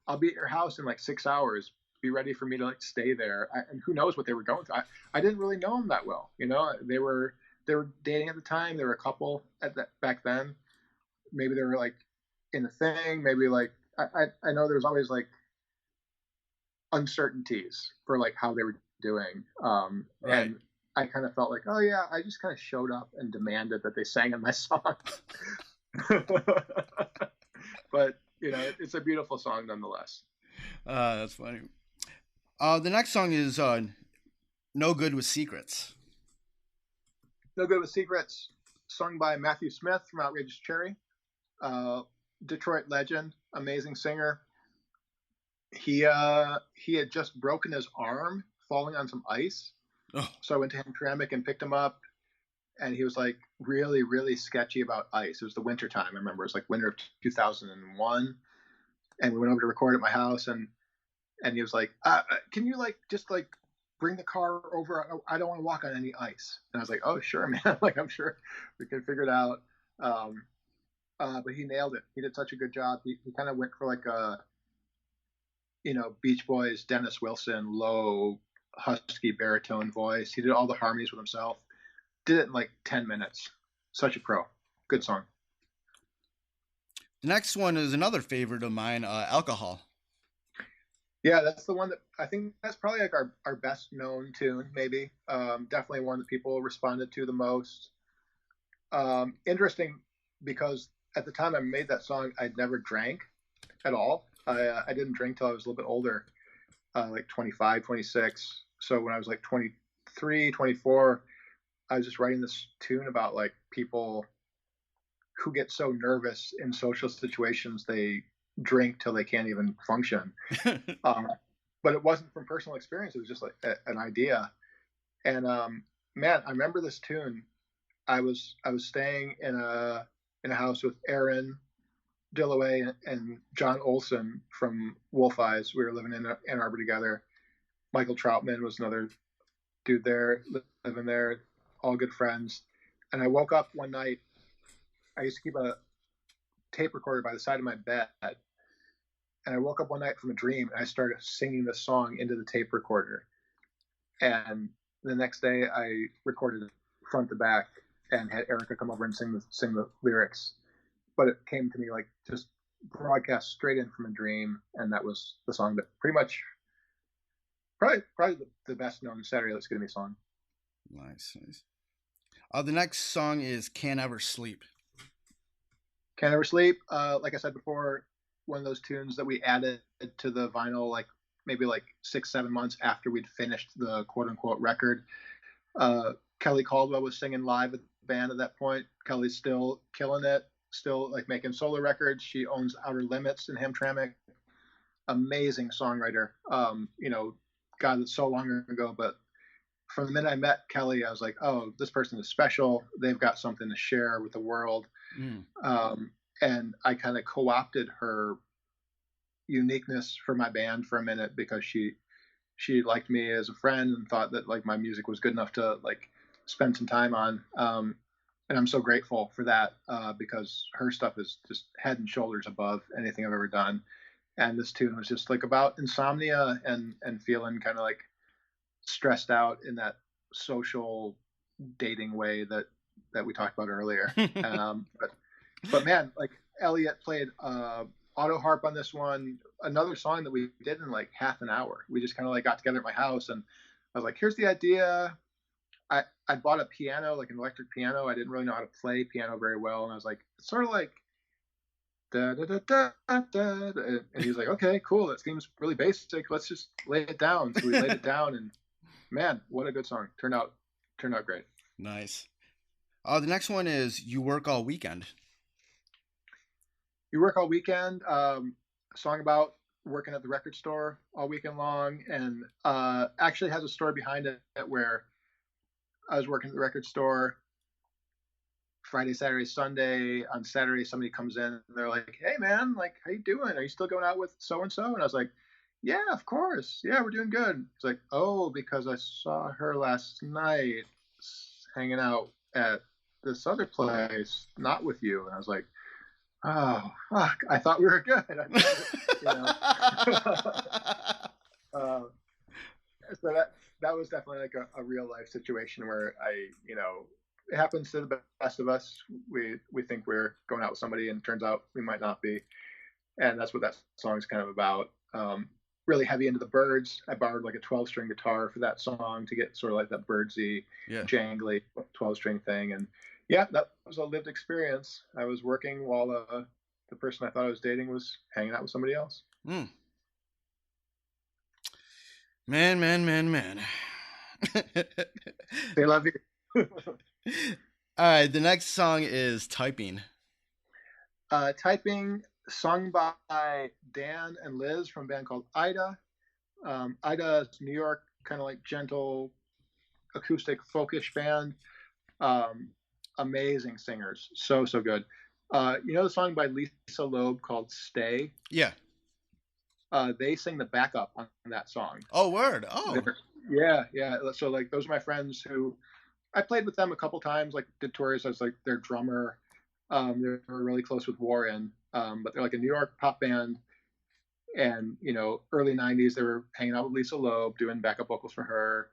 I'll be at your house in like 6 hours. Be ready for me to like stay there. And who knows what they were going through. I didn't really know them that well. You know, they were they were dating at the time. They were a couple back then. Maybe they were like in a thing. Maybe like I know there's always like uncertainties for like how they were doing. Right. And I kind of felt like, oh yeah, I just kind of showed up and demanded that they sang in my song. But you know, it's a beautiful song nonetheless. That's funny. The next song is "No Good with Secrets." No Good with Secrets, sung by Matthew Smith from Outrageous Cherry, Detroit legend, amazing singer. He had just broken his arm falling on some ice. Oh. So I went to Hamtramck and picked him up, and he was like really, really sketchy about ice. It was the winter time. I remember it was like winter of 2001, and we went over to record at my house, and he was like, "Can you like just like bring the car over? I don't want to walk on any ice." And I was like, "Oh sure, man. Like I'm sure we can figure it out." But he nailed it. He did such a good job. He kind of went for like a, you know, Beach Boys, Dennis Wilson, low, husky baritone voice. He did all the harmonies with himself. Did it in like 10 minutes. Such a pro. Good song. The next one is another favorite of mine, Alcohol. Yeah, that's the one that I think that's probably like our best known tune, maybe. Definitely one that people responded to the most. Interesting because at the time I made that song, I'd never drank at all. I didn't drink till I was a little bit older, like 25, 26. So when I was like 23, 24, I was just writing this tune about like people who get so nervous in social situations, they drink till they can't even function. But it wasn't from personal experience. It was just like an idea. And man, I remember this tune. I was staying in a house with Aaron Dillaway and John Olson from Wolf Eyes. We were living in Ann Arbor together. Michael Troutman was another dude there, living there, all good friends. And I woke up one night. I used to keep a tape recorder by the side of my bed. And I woke up one night from a dream and I started singing this song into the tape recorder. And the next day I recorded it front to back and had Erica come over and sing the lyrics. But it came to me like just broadcast straight in from a dream, and that was the song that pretty much probably the best known Saturday Let's Get Me song. Nice. The next song is "Can't Ever Sleep." Can't Ever Sleep. Like I said before, one of those tunes that we added to the vinyl like maybe like 6-7 months after we'd finished the quote unquote record. Kelly Caldwell was singing live with the band at that point. Kelly's still killing it. Still like making solo records. She owns Outer Limits in Hamtramck. Amazing songwriter. You know, God, it's so long ago, but from the minute I met Kelly, I was like, oh, this person is special. They've got something to share with the world. And I kind of co-opted her uniqueness for my band for a minute because she liked me as a friend and thought that like my music was good enough to like spend some time on. And I'm so grateful for that because her stuff is just head and shoulders above anything I've ever done. And this tune was just like about insomnia and feeling kind of like stressed out in that social dating way that we talked about earlier. But man, like Elliot played auto harp on this one. Another song that we did in like half an hour. We just kind of like got together at my house and I was like, here's the idea. I bought a piano, like an electric piano. I didn't really know how to play piano very well. And I was like, it's sort of like, da, da, da, da, da, da. And he's like, okay, cool. That seems really basic. Let's just lay it down. So we laid it down and man, what a good song. Turned out great. Nice. The next one is "You Work All Weekend." You Work All Weekend, a song about working at the record store all weekend long. And actually has a story behind it where I was working at the record store Friday, Saturday, Sunday. On Saturday, somebody comes in and they're like, hey man, like, how you doing? Are you still going out with so-and-so? And I was like, yeah, of course. Yeah, we're doing good. It's like, oh, because I saw her last night hanging out at this other place, not with you. And I was like, oh, fuck, I thought we were good. So that was definitely like a real life situation where I, it happens to the best of us. We think we're going out with somebody, and it turns out we might not be. And that's what that song is kind of about. Really heavy into the Byrds. I borrowed like a 12-string guitar for that song to get sort of like that Byrdsy, jangly 12-string thing. And yeah, that was a lived experience. I was working while the person I thought I was dating was hanging out with somebody else. Mm. Man. They love you. All right, the next song is Typing. Typing, sung by Dan and Liz from a band called Ida. Ida is New York, kind of like gentle, acoustic, folkish band. Amazing singers, so good. You know the song by Lisa Loeb called "Stay"? Yeah. They sing the backup on that song. Oh, word! Oh, yeah. So like those are my friends who I played with them a couple times. Like did tours as like their drummer. They were really close with Warren, but they're like a New York pop band. And you know, early '90s, they were hanging out with Lisa Loeb, doing backup vocals for her.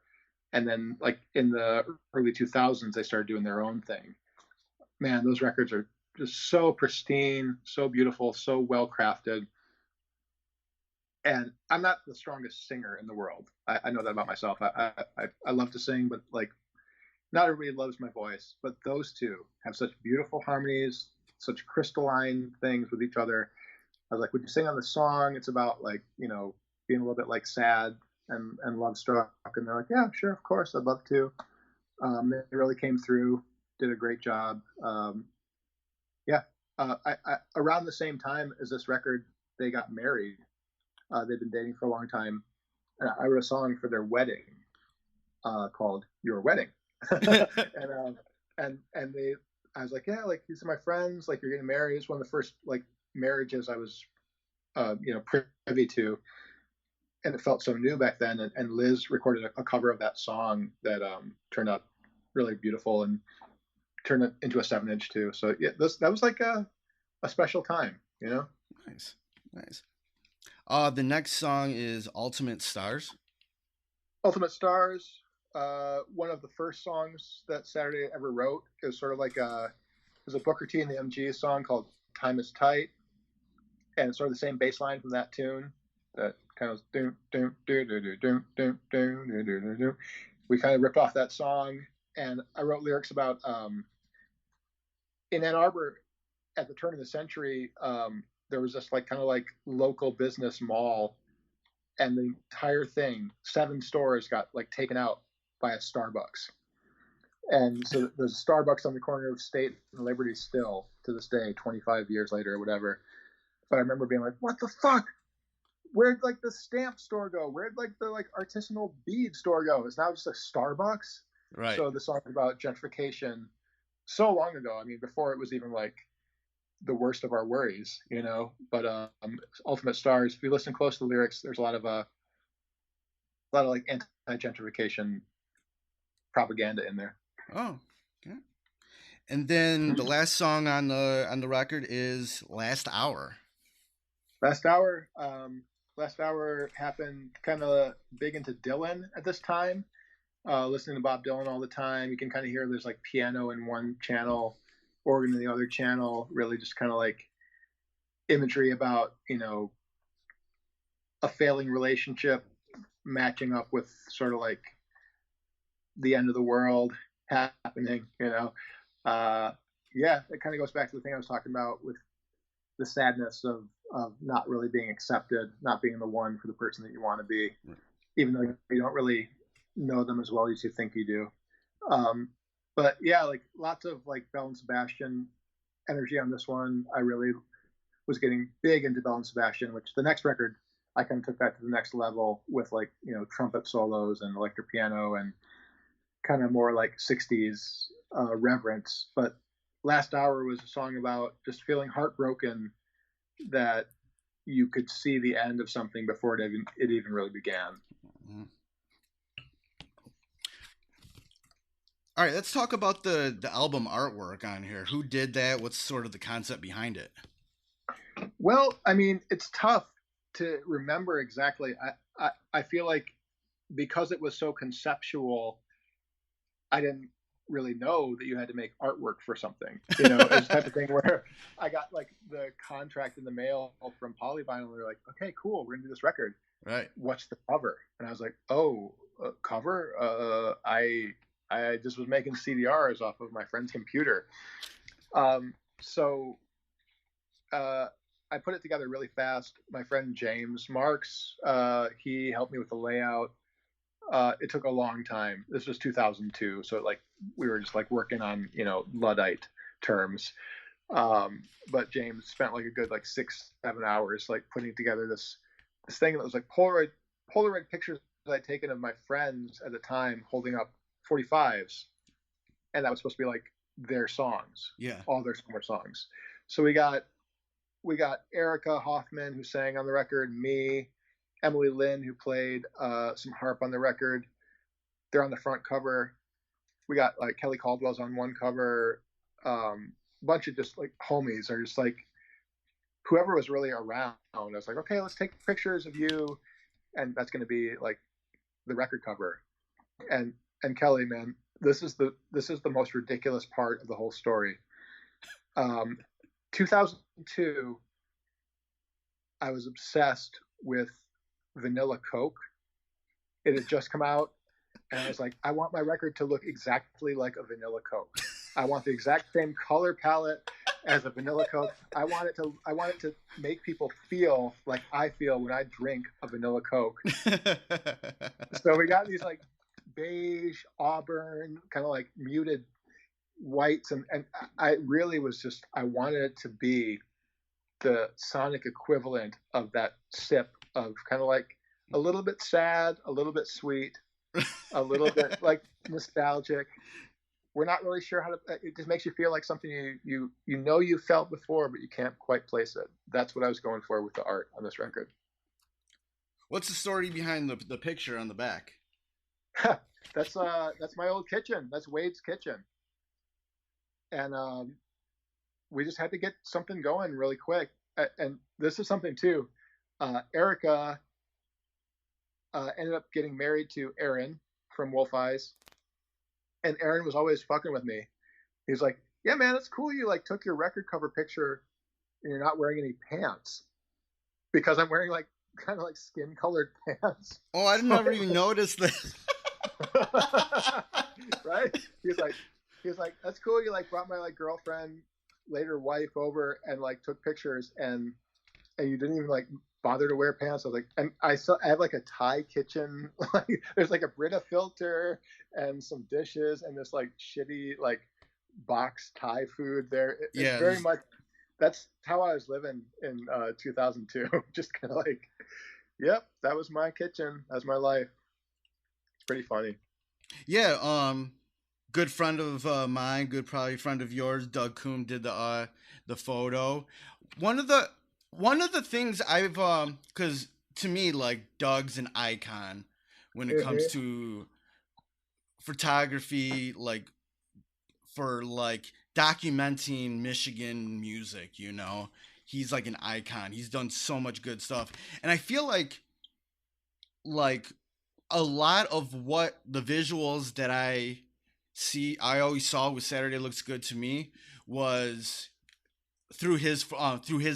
And then, like in the early 2000s, they started doing their own thing. Man, those records are just so pristine, so beautiful, so well crafted. And I'm not the strongest singer in the world. I know that about myself. I love to sing, but like, not everybody loves my voice. But those two have such beautiful harmonies, such crystalline things with each other. I was like, would you sing on the song? It's about like, you know, being a little bit like sad and love struck. And they're like, yeah, sure, of course, I'd love to. They really came through, did a great job. Around the same time as this record, they got married. They've been dating for a long time. And I wrote a song for their wedding called "Your Wedding," and I was like, yeah, like these are my friends. Like you're getting married. It's one of the first like marriages I was, privy to, and it felt so new back then. And Liz recorded a cover of that song that turned out really beautiful and turned it into a 7-inch too. So yeah, that was like a special time, you know. Nice. The next song is Ultimate Stars. Ultimate Stars, one of the first songs that Saturday ever wrote. It was sort of like there's a Booker T and the MG song called Time is Tight. And it's sort of the same bass line from that tune that kind of we kind of ripped off that song. And I wrote lyrics about in Ann Arbor at the turn of the century, there was this like kind of like local business mall, and the entire thing, 7 stores got like taken out by a Starbucks. And so there's a Starbucks on the corner of State and Liberty still to this day, 25 years later or whatever. But I remember being like, what the fuck? Where'd like the stamp store go? Where'd like the like artisanal bead store go? It's now just a Starbucks. Right. So the song about gentrification so long ago. I mean, before it was even like the worst of our worries, you know. But Ultimate Stars, if you listen close to the lyrics, there's a lot of like anti-gentrification propaganda in there. Oh, okay. And then the last song on the record is Last Hour. Last Hour happened kind of big into Dylan at this time. Listening to Bob Dylan all the time, you can kind of hear there's like piano in one channel, organ in the other channel, really just kind of like imagery about, you know, a failing relationship matching up with sort of like the end of the world happening, you know. It kind of goes back to the thing I was talking about with the sadness of not really being accepted, not being the one for the person that you want to be, even though you don't really know them as well as you think you do. But yeah, like lots of like Belle and Sebastian energy on this one. I really was getting big into Belle and Sebastian, which the next record I kind of took that to the next level with like, you know, trumpet solos and electric piano and kind of more like 60s reverence. But Last Hour was a song about just feeling heartbroken that you could see the end of something before it even really began. Mm-hmm. All right, let's talk about the album artwork on here. Who did that? What's sort of the concept behind it? Well, I mean, it's tough to remember exactly. I feel like because it was so conceptual, I didn't really know that you had to make artwork for something. You know, it's the type of thing where I got like the contract in the mail from Polyvinyl, and they're like, okay, cool, we're gonna do this record. Right. What's the cover? And I was like, oh, cover? I just was making CDRs off of my friend's computer. So I put it together really fast. My friend James Marks, he helped me with the layout. It took a long time. This was 2002, so like we were just like working on, you know, Luddite terms. But James spent like a good like 6-7 hours like putting together this thing that was like Polaroid pictures that I'd taken of my friends at the time holding up 45s, and that was supposed to be like their songs. Yeah, all their summer songs. So we got Erica Hoffman, who sang on the record, me, Emily Lynn, who played some harp on the record. They're on the front cover. We got like Kelly Caldwell's on one cover. Bunch of just like homies, or just like whoever was really around. I was like, okay, let's take pictures of you, and that's going to be like the record cover. And Kelly, man, this is the most ridiculous part of the whole story. 2002, I was obsessed with Vanilla Coke. It had just come out, and I was like, I want my record to look exactly like a Vanilla Coke. I want the exact same color palette as a Vanilla Coke. I want it to make people feel like I feel when I drink a Vanilla Coke. So we got these like beige, auburn, kind of like muted whites, and I really was just, I wanted it to be the sonic equivalent of that sip of kind of like a little bit sad, a little bit sweet, a little bit like nostalgic. We're not really sure how to, it just makes you feel like something you know you felt before, but you can't quite place it. That's what I was going for with the art on this record. What's the story behind the picture on the back? That's my old kitchen. That's Wade's kitchen. And we just had to get something going really quick. And this is something too. Erica ended up getting married to Aaron from Wolf Eyes. And Aaron was always fucking with me. He was like, yeah, man, it's cool you like took your record cover picture and you're not wearing any pants. Because I'm wearing like kind of like skin colored pants. Oh, I never even noticed this. Right? He was like, that's cool. You like brought my like girlfriend, later wife, over and like took pictures, and you didn't even like bother to wear pants. I was like, and I have like a Thai kitchen. Like there's like a Brita filter and some dishes and this like shitty like box Thai food there. It's very much, that's how I was living in 2002. Just kind of like, yep, that was my kitchen. That's my life. It's pretty funny. Yeah, good friend of mine, good probably friend of yours, Doug Coombe, did the photo. One of the things I've because to me, like, Doug's an icon when it comes to photography, like for like documenting Michigan music, you know. He's like an icon. He's done so much good stuff. And I feel like a lot of what the visuals that I always saw with Saturday Looks Good to Me was through his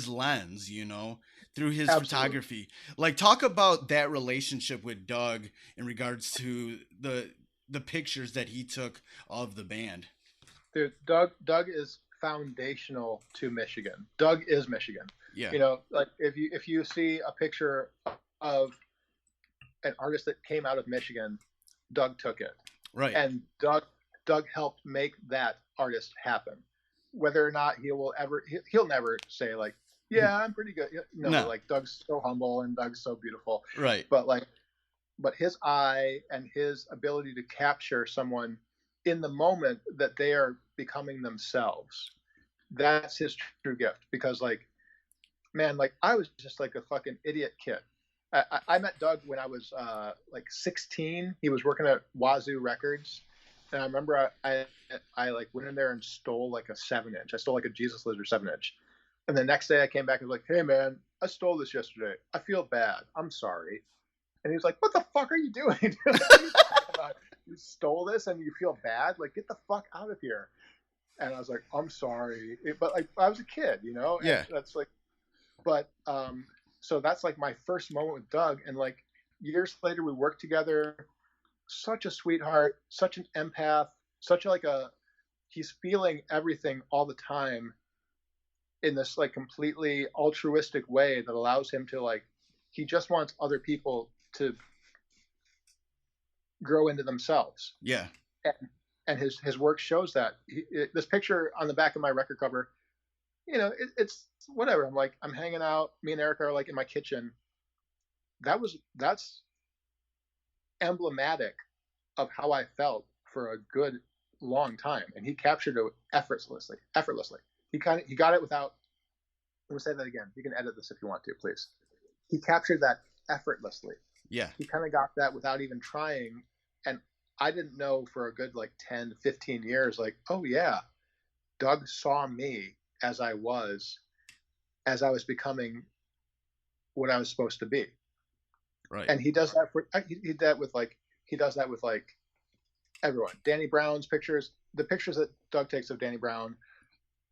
lens, you know, through his photography. Like, talk about that relationship with Doug in regards to the pictures that he took of the band. Dude, Doug is foundational to Michigan. Doug is Michigan. Yeah. You know, like if you see a picture of an artist that came out of Michigan, Doug took it. Right. And Doug helped make that artist happen. Whether or not he'll never say like, yeah, I'm pretty good. No, like Doug's so humble and Doug's so beautiful. Right. But his eye and his ability to capture someone in the moment that they are becoming themselves, that's his true gift. Because like, man, like I was just like a fucking idiot kid. I met Doug when I was like 16. He was working at Wazoo Records. And I remember I like went in there and stole like a 7-inch. I stole like a Jesus Lizard 7-inch. And the next day I came back and was like, hey man, I stole this yesterday. I feel bad. I'm sorry. And he was like, what the fuck are you doing? What are you talking about? you stole this and you feel bad, like get the fuck out of here. And I was like, I'm sorry, but like I was a kid, you know, and Yeah. that's like, but so that's like my first moment with Doug, and like years later we worked together. Such a sweetheart, such an empath, such like a he's feeling everything all the time in this like completely altruistic way that allows him to like he just wants other people to grow into themselves. Yeah. And his work shows that. This picture on the back of my record cover, you know, it's whatever. I'm like, I'm hanging out. Me and Erica are like in my kitchen. That's emblematic of how I felt for a good long time, and he captured it effortlessly. He got it without. Let me say that again. You can edit this if you want to, please. He captured that effortlessly. Yeah. He kind of got that without even trying. And I didn't know for a good like 10, 15 years, like, oh yeah, Doug saw me as I was becoming what I was supposed to be. Right. And he does that he did that with like everyone. Danny Brown's pictures, the pictures that Doug takes of Danny Brown,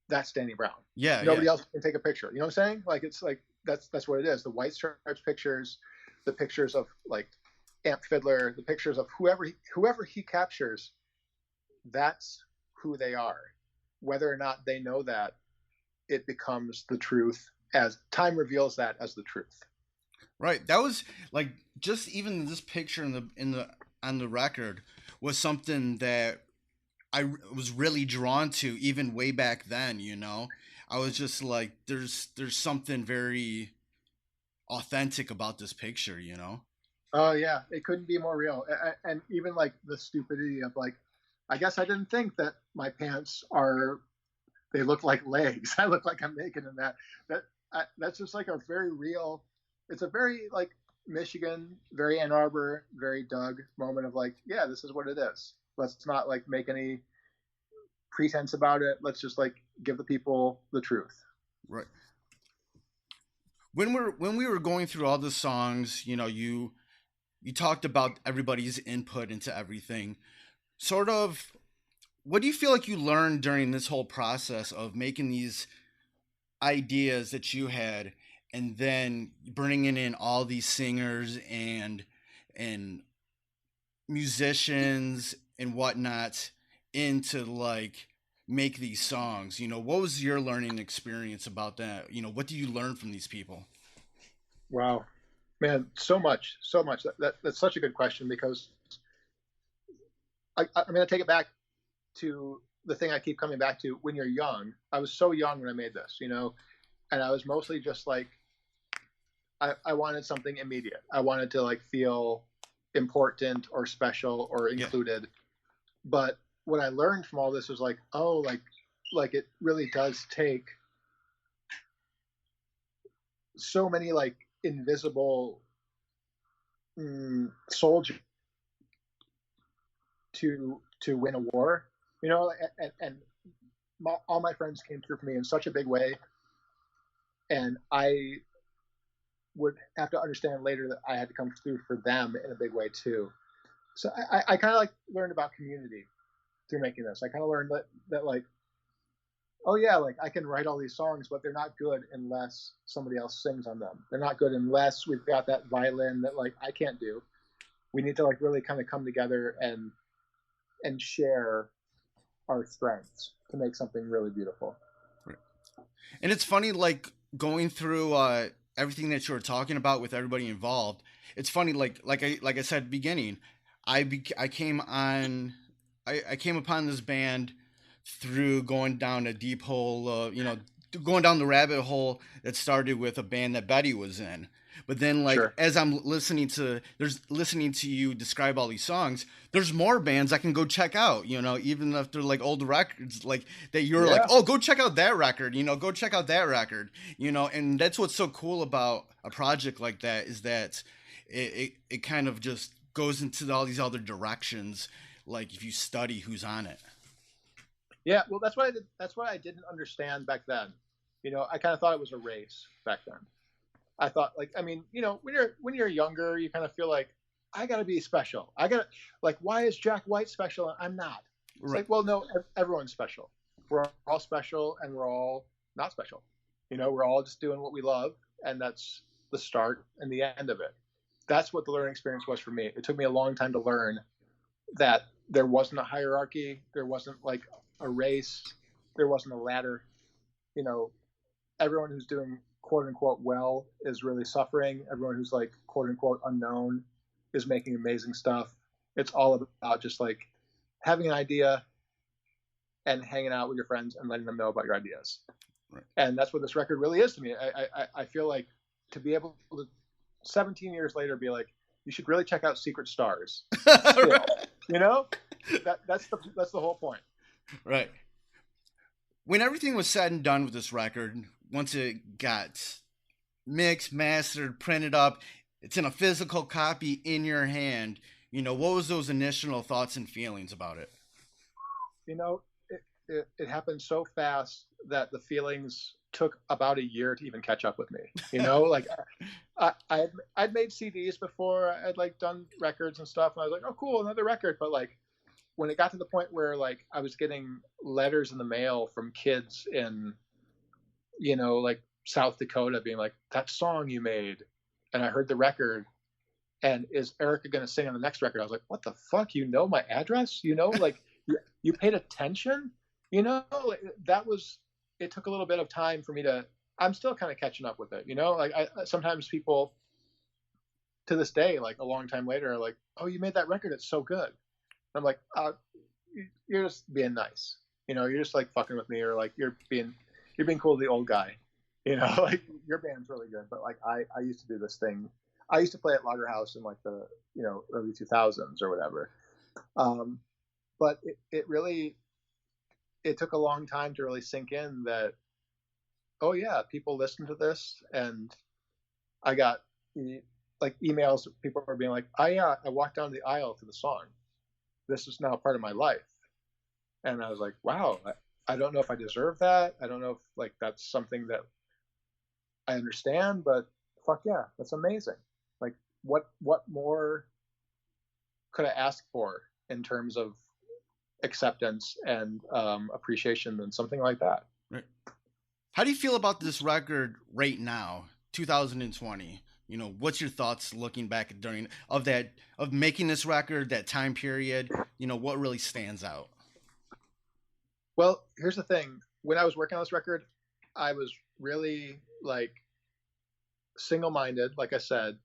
that's Danny Brown. Yeah. Nobody else can take a picture. You know what I'm saying? Like it's like that's what it is. The White Stripes pictures, the pictures of like Amp Fiddler, the pictures of whoever he captures, that's who they are. Whether or not they know that, it becomes the truth as time reveals that as the truth. Right. That was like just even this picture on the record was something that I was really drawn to even way back then, you know. I was just like there's something very authentic about this picture, you know. Oh yeah, it couldn't be more real. And even like the stupidity of like, I guess I didn't think that my pants they look like legs. I look like I'm naked in that. That's just like a very real. It's a very like Michigan, very Ann Arbor, very Doug moment of like, yeah, this is what it is. Let's not like make any pretense about it. Let's just like give the people the truth. Right. When we were going through all the songs, you know, you talked about everybody's input into everything. Sort of, what do you feel like you learned during this whole process of making these ideas that you had, and then bringing in all these singers and musicians and whatnot into like make these songs? You know, what was your learning experience about that? You know, what do you learn from these people? Wow, man, so much. That's such a good question, because I'm going to take it back to the thing I keep coming back to. When you're young, I was so young when I made this, you know, and I was mostly just like, I wanted something immediate. I wanted to like feel important or special or included. Yeah. But what I learned from all this was like, oh, like it really does take so many like invisible soldiers to win a war, you know, and all my friends came through for me in such a big way, and I would have to understand later that I had to come through for them in a big way too. So I kind of like learned about community through making this. I kind of learned that like, oh yeah, like I can write all these songs, but they're not good unless somebody else sings on them. They're not good unless we've got that violin that like I can't do. We need to like really kind of come together and share our strengths to make something really beautiful. Right. And it's funny, like going through everything that you were talking about with everybody involved. It's funny, like I said at the beginning, I came upon this band through going down a deep hole, you know, going down the rabbit hole that started with a band that Betty was in. But then, like, sure, as I'm listening to you describe all these songs, there's more bands I can go check out, you know, even if they're like old records, like that you're like, oh, go check out that record, you know, go check out that record, you know. And that's what's so cool about a project like that, is that it kind of just goes into all these other directions, like if you study who's on it. Yeah, well, that's what I didn't understand back then. You know, I kind of thought it was a race back then. I thought, like, I mean, you know, when you're younger, you kind of feel like, I got to be special. Like, why is Jack White special and I'm not? It's Right. like, well, no, everyone's special. We're all special and we're all not special. We're all just doing what we love, and that's the start and the end of it. That's what the learning experience was for me. It took me a long time to learn that there wasn't a hierarchy, there wasn't like a race, there wasn't a ladder. Everyone who's doing quote unquote well is really suffering. Everyone who's like quote unquote unknown is making amazing stuff. It's all about just like having an idea and hanging out with your friends and letting them know about your ideas. Right. And that's what this record really is to me. I feel like to be able to 17 years later be like, you should really check out Secret Stars. Still, that's the whole point. Right. When everything was said and done with this record, once it got mixed, mastered, printed up, it's in a physical copy in your hand. What was those initial thoughts and feelings about it? It happened so fast that the feelings took about a year to even catch up with me. Like I'd made CDs before, I'd like done records and stuff, and I was like, oh cool, another record. But like when it got to the point where like I was getting letters in the mail from kids in like South Dakota being like, that song you made, and I heard the record, and is Erica going to sing on the next record? I was like, what the fuck? My address? Like you paid attention? Like, it took a little bit of time for me I'm still kind of catching up with it. Like sometimes people to this day, like a long time later, are like, oh, you made that record. It's so good. I'm like, you're just being nice. You're just like fucking with me, or like you're being cool to the old guy. Like your band's really good, but like I used to do this thing. I used to play at Lager House in like the early 2000s or whatever. But it took a long time to really sink in that, oh yeah, people listen to this, and I got like emails. People were being like, I walked down the aisle to the song. This is now part of my life. And I was like, wow, I don't know if I deserve that. I don't know if like that's something that I understand, but fuck yeah, that's amazing. Like what more could I ask for in terms of acceptance and appreciation than something like that? Right. How do you feel about this record right now, 2020? What's your thoughts looking back of making this record, that time period? What really stands out? Well, here's the thing. When I was working on this record, I was really like single-minded, like I said,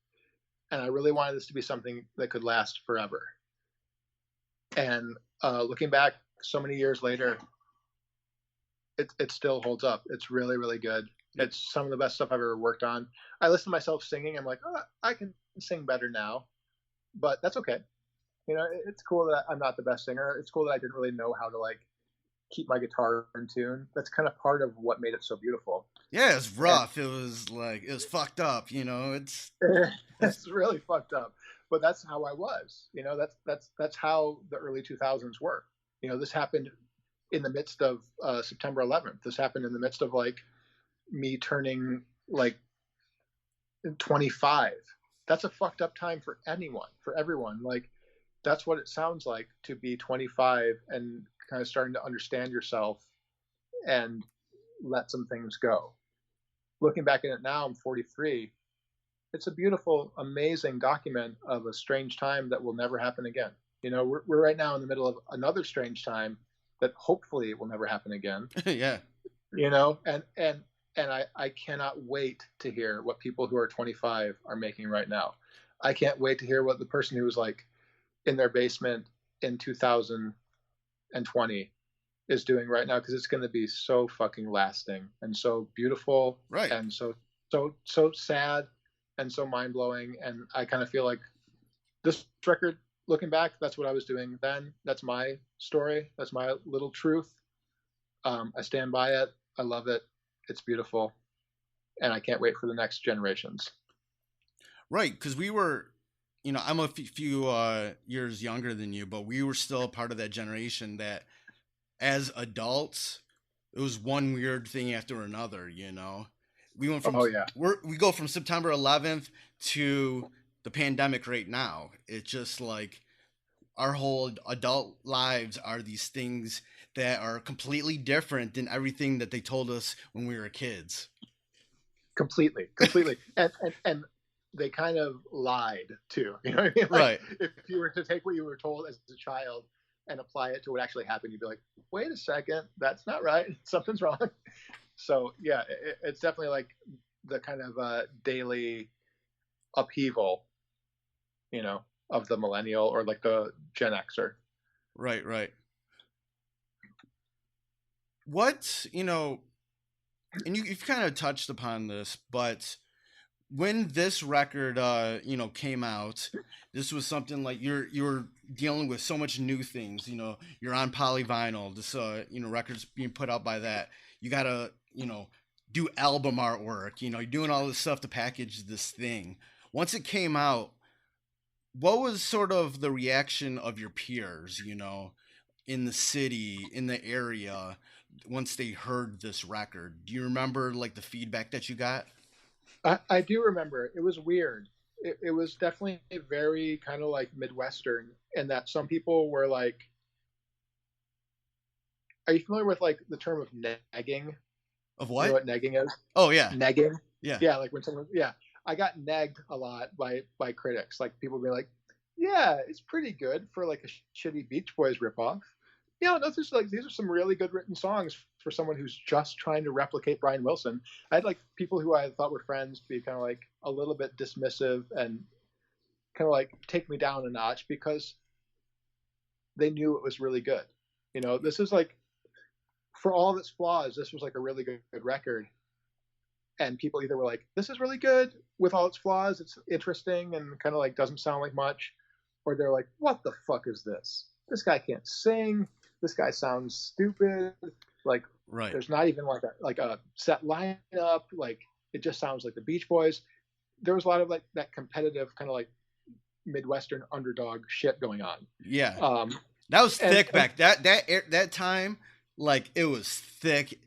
and I really wanted this to be something that could last forever. And looking back so many years later, it still holds up. It's really, really good. It's some of the best stuff I've ever worked on. I listen to myself singing. I'm like, oh, I can sing better now, but that's okay. It's cool that I'm not the best singer. It's cool that I didn't really know how to like keep my guitar in tune. That's kind of part of what made it so beautiful. Yeah, it's rough. It was fucked up. It's really fucked up. But that's how I was. That's how the early 2000s were. This happened in the midst of September 11th. This happened in the midst of like me turning like 25. That's a fucked up time for everyone. Like that's what it sounds like to be 25 and kind of starting to understand yourself and let some things go. Looking back at it now, I'm 43. It's a beautiful, amazing document of a strange time that will never happen again. We're right now in the middle of another strange time that hopefully will never happen again. Yeah. And I cannot wait to hear what people who are 25 are making right now. I can't wait to hear what the person who was like in their basement in 2020 is doing right now, because it's going to be so fucking lasting and so beautiful, right? And so sad and so mind-blowing. And I kind of feel like this record, looking back, that's what I was doing then. That's my story. That's my little truth. I stand by it. I love it. It's beautiful. And I can't wait for the next generations. Right. Because we were, I'm a few years younger than you, but we were still part of that generation that as adults, it was one weird thing after another, We went from, we go from September 11th to the pandemic right now. It's just like our whole adult lives are these things that are completely different than everything that they told us when we were kids. Completely, and they kind of lied too. You know what I mean? Like, Right. if you were to take what you were told as a child and apply it to what actually happened, you'd be like, wait a second, that's not right. Something's wrong. So yeah, it's definitely like the kind of daily upheaval, you know, of the millennial or like the Gen Xer. Right, right. What, and you've kind of touched upon this, but when this record, came out, this was something like you're dealing with so much new things. You're on Polyvinyl. This, records being put out by that. You gotta, do album artwork. You're doing all this stuff to package this thing. Once it came out, what was sort of the reaction of your peers? In the city, in the area, once they heard this record? Do you remember like the feedback that you got? I do remember. It was weird. It was definitely very kind of like Midwestern, in that some people were like, are you familiar with like the term of negging? Of You know what? what negging is? Oh yeah, Negging. yeah. Yeah, like when someone, yeah. I got negged a lot by critics. Like, people be like, yeah, it's pretty good for like a shitty Beach Boys ripoff. Yeah, no, these are some really good written songs for someone who's just trying to replicate Brian Wilson. I had like people who I thought were friends be kind of like a little bit dismissive and kind of like take me down a notch because they knew it was really good. This is like, for all of its flaws, this was like a really good record. And people either were like, this is really good with all its flaws, it's interesting and kind of like doesn't sound like much, or they're like, what the fuck is this? This guy can't sing. This guy sounds stupid. Like, Right. There's not even like a set lineup. Like, it just sounds like the Beach Boys. There was a lot of like that competitive kind of like Midwestern underdog shit going on. Yeah. That was thick back that time. Like, it was thick.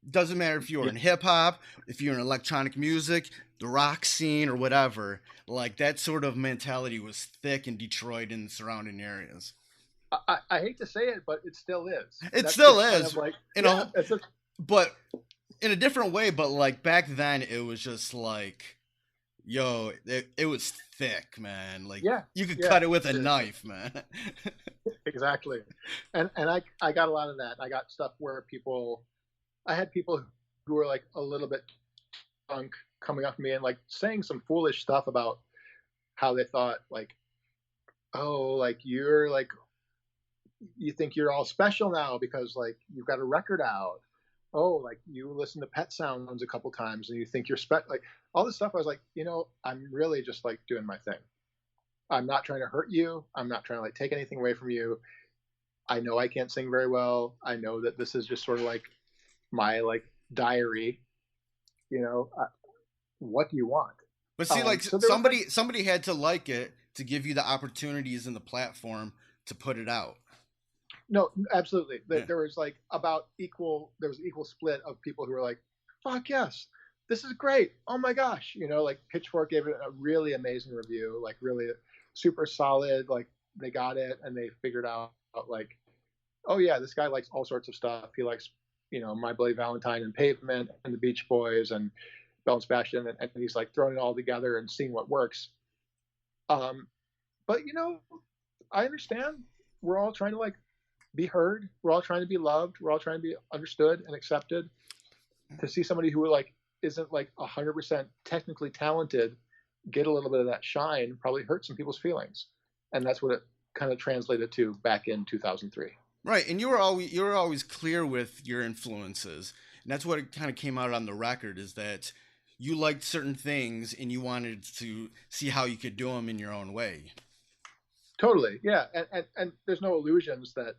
Doesn't matter if you were in hip hop, if you're in electronic music, the rock scene, or whatever. Like, that sort of mentality was thick in Detroit and the surrounding areas. I hate to say it, but it still is. It still is. Kind of like, but in a different way. But like back then, it was just like, yo, it was thick, man. Like, you could cut it with a knife, man. Exactly. And I got a lot of that. I got stuff where I had people who were like a little bit drunk coming up to me and like saying some foolish stuff about how they thought like, oh, like you're like, you think you're all special now because like you've got a record out. Oh, like you listen to Pet Sounds a couple times and you think you're like all this stuff. I was like, I'm really just like doing my thing. I'm not trying to hurt you. I'm not trying to like take anything away from you. I know I can't sing very well. I know that this is just sort of like my like diary. What do you want? But see, like so somebody had to like it to give you the opportunities and the platform to put it out. No, absolutely. There was like equal split of people who were like, fuck yes, this is great. Oh my gosh. Like Pitchfork gave it a really amazing review, like really super solid. Like they got it and they figured out like, oh yeah, this guy likes all sorts of stuff. He likes, My Bloody Valentine and Pavement and the Beach Boys and Bell and Sebastian. And he's like throwing it all together and seeing what works. But I understand we're all trying to like be heard. We're all trying to be loved. We're all trying to be understood and accepted. To see somebody who like isn't like 100% technically talented get a little bit of that shine probably hurt some people's feelings, and that's what it kind of translated to back in 2003. Right, and you were always clear with your influences, and that's what it kind of came out on the record, is that you liked certain things and you wanted to see how you could do them in your own way. Totally, yeah, and there's no illusions that,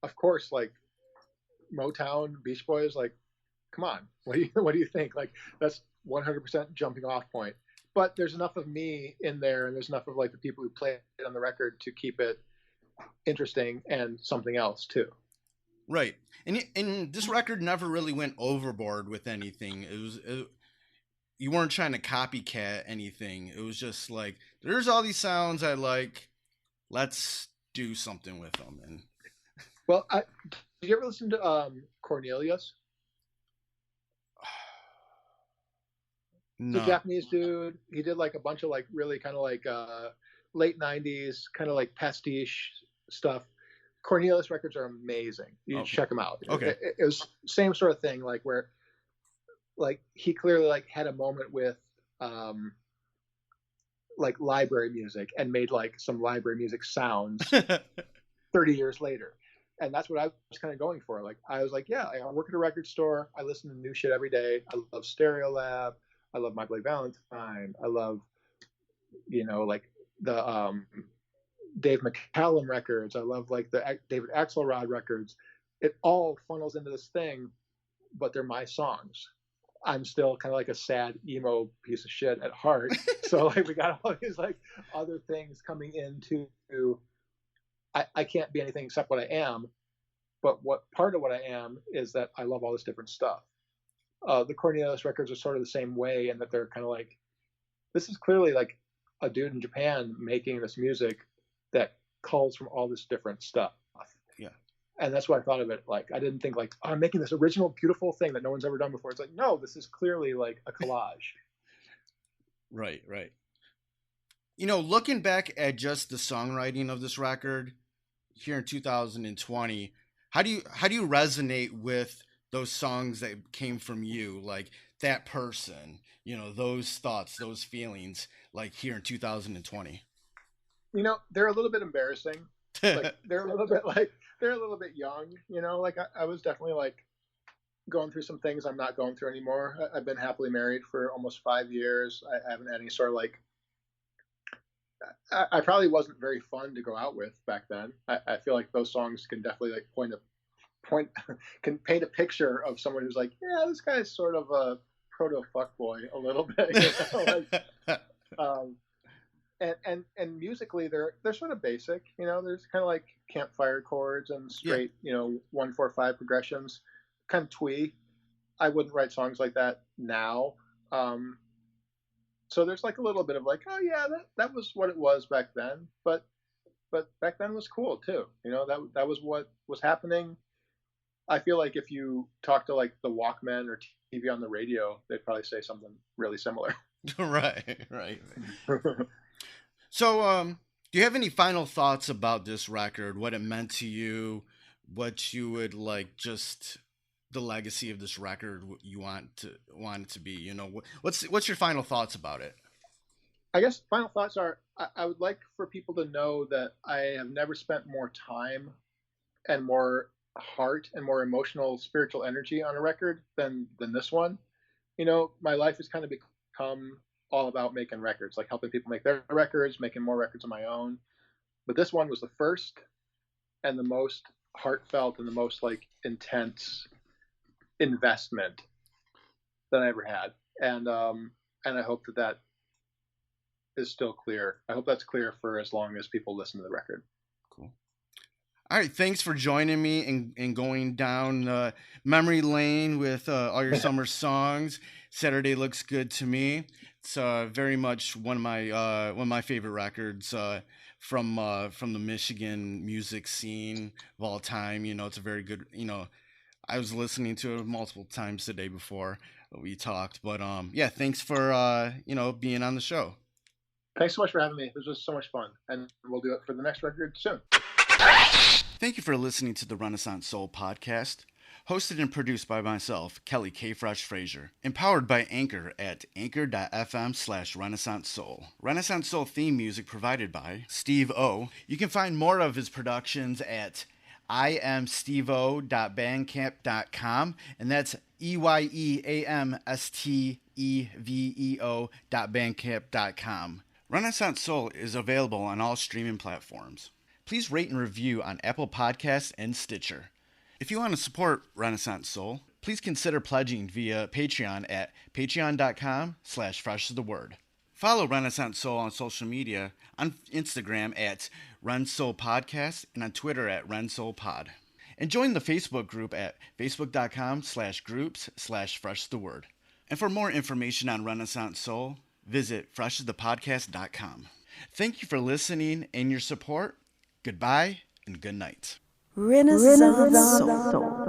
of course, like Motown, Beach Boys, like, come on, what do you think? Like, that's 100% jumping off point. But there's enough of me in there, and there's enough of like the people who play it on the record to keep it interesting and something else too. Right, and this record never really went overboard with anything. you weren't trying to copycat anything. It was just like, there's all these sounds I like. Let's do something with them. And well, did you ever listen to Cornelius? no. The Japanese dude. He did like a bunch of like really kind of like late '90s kind of like pastiche stuff. Cornelius records are amazing. You check them out. Okay. It was same sort of thing, like where like he clearly like had a moment with like library music and made like some library music sounds 30 years later. And that's what I was kind of going for. Like I was like, yeah, I work at a record store. I listen to new shit every day. I love Stereolab. I love My Blake Valentine. I love, you know, like the Dave McCallum records. I love like the David Axelrod records. It all funnels into this thing, but they're my songs. I'm still kind of like a sad emo piece of shit at heart. So like we got all these like other things coming into. I can't be anything except what I am, but what part of what I am is that I love all this different stuff. The Cornelius records are sort of the same way, in that they're kind of like, this is clearly like a dude in Japan making this music that calls from all this different stuff. Yeah. And that's what I thought of it like. I didn't think like, oh, I'm making this original, beautiful thing that no one's ever done before. It's like, no, this is clearly like a collage. Right. You know, looking back at just the songwriting of this record here in 2020, how do you resonate with those songs that came from you, like that person, you know, those thoughts, those feelings, like here in 2020? You know, they're a little bit embarrassing. Like they're a little bit young, you know, like I was definitely like going through some things I'm not going through anymore. I've been happily married for almost 5 years. I haven't had any sort of like, I probably wasn't very fun to go out with back then. I feel like those songs can definitely like can paint a picture of someone who's like, yeah, this guy's sort of a proto fuckboy a little bit, you know? Like, and musically they're sort of basic, you know. There's kind of like campfire chords and straight, you know, 1-4-5 progressions, kind of twee. I wouldn't write songs like that now. So there's like a little bit of like, oh yeah, that was what it was back then, but back then was cool too, you know. That was what was happening. I feel like if you talk to like the Walkman or TV on the radio, they'd probably say something really similar. Right. So, do you have any final thoughts about this record? What it meant to you? What you would like, just the legacy of this record? What you want it to be? You know, what's your final thoughts about it? I guess final thoughts are: I would like for people to know that I have never spent more time and more heart and more emotional, spiritual energy on a record than this one. You know, my life has kind of become all about making records, like helping people make their records, making more records of my own. But this one was the first and the most heartfelt and the most like intense investment that I ever had. And I hope that is still clear. I hope that's clear for as long as people listen to the record. Cool. All right, thanks for joining me and going down memory lane with all your summer songs. Saturday Looks Good to Me. It's very much one of my favorite records from the Michigan music scene of all time. You know, it's a very good. You know, I was listening to it multiple times today before we talked. But yeah, thanks for being on the show. Thanks so much for having me. This was so much fun, and we'll do it for the next record soon. Thank you for listening to the Renaissance Soul podcast, hosted and produced by myself, Kelly K. Fresh Frazier, empowered by Anchor at anchor.fm/Renaissance Soul. Renaissance Soul theme music provided by Steve O. You can find more of his productions at iamsteveo.bandcamp.com, and that's EYEAMSTEVEO.bandcamp.com. Renaissance Soul is available on all streaming platforms. Please rate and review on Apple Podcasts and Stitcher. If you want to support Renaissance Soul, please consider pledging via Patreon at patreon.com/freshastheword. Follow Renaissance Soul on social media, on Instagram at RenSoul Podcast and on Twitter at RenSoulPod. And join the Facebook group at facebook.com/groups/freshastheword. And for more information on Renaissance Soul, visit freshasthepodcast.com. Thank you for listening and your support. Goodbye and good night. Renaissance Soul.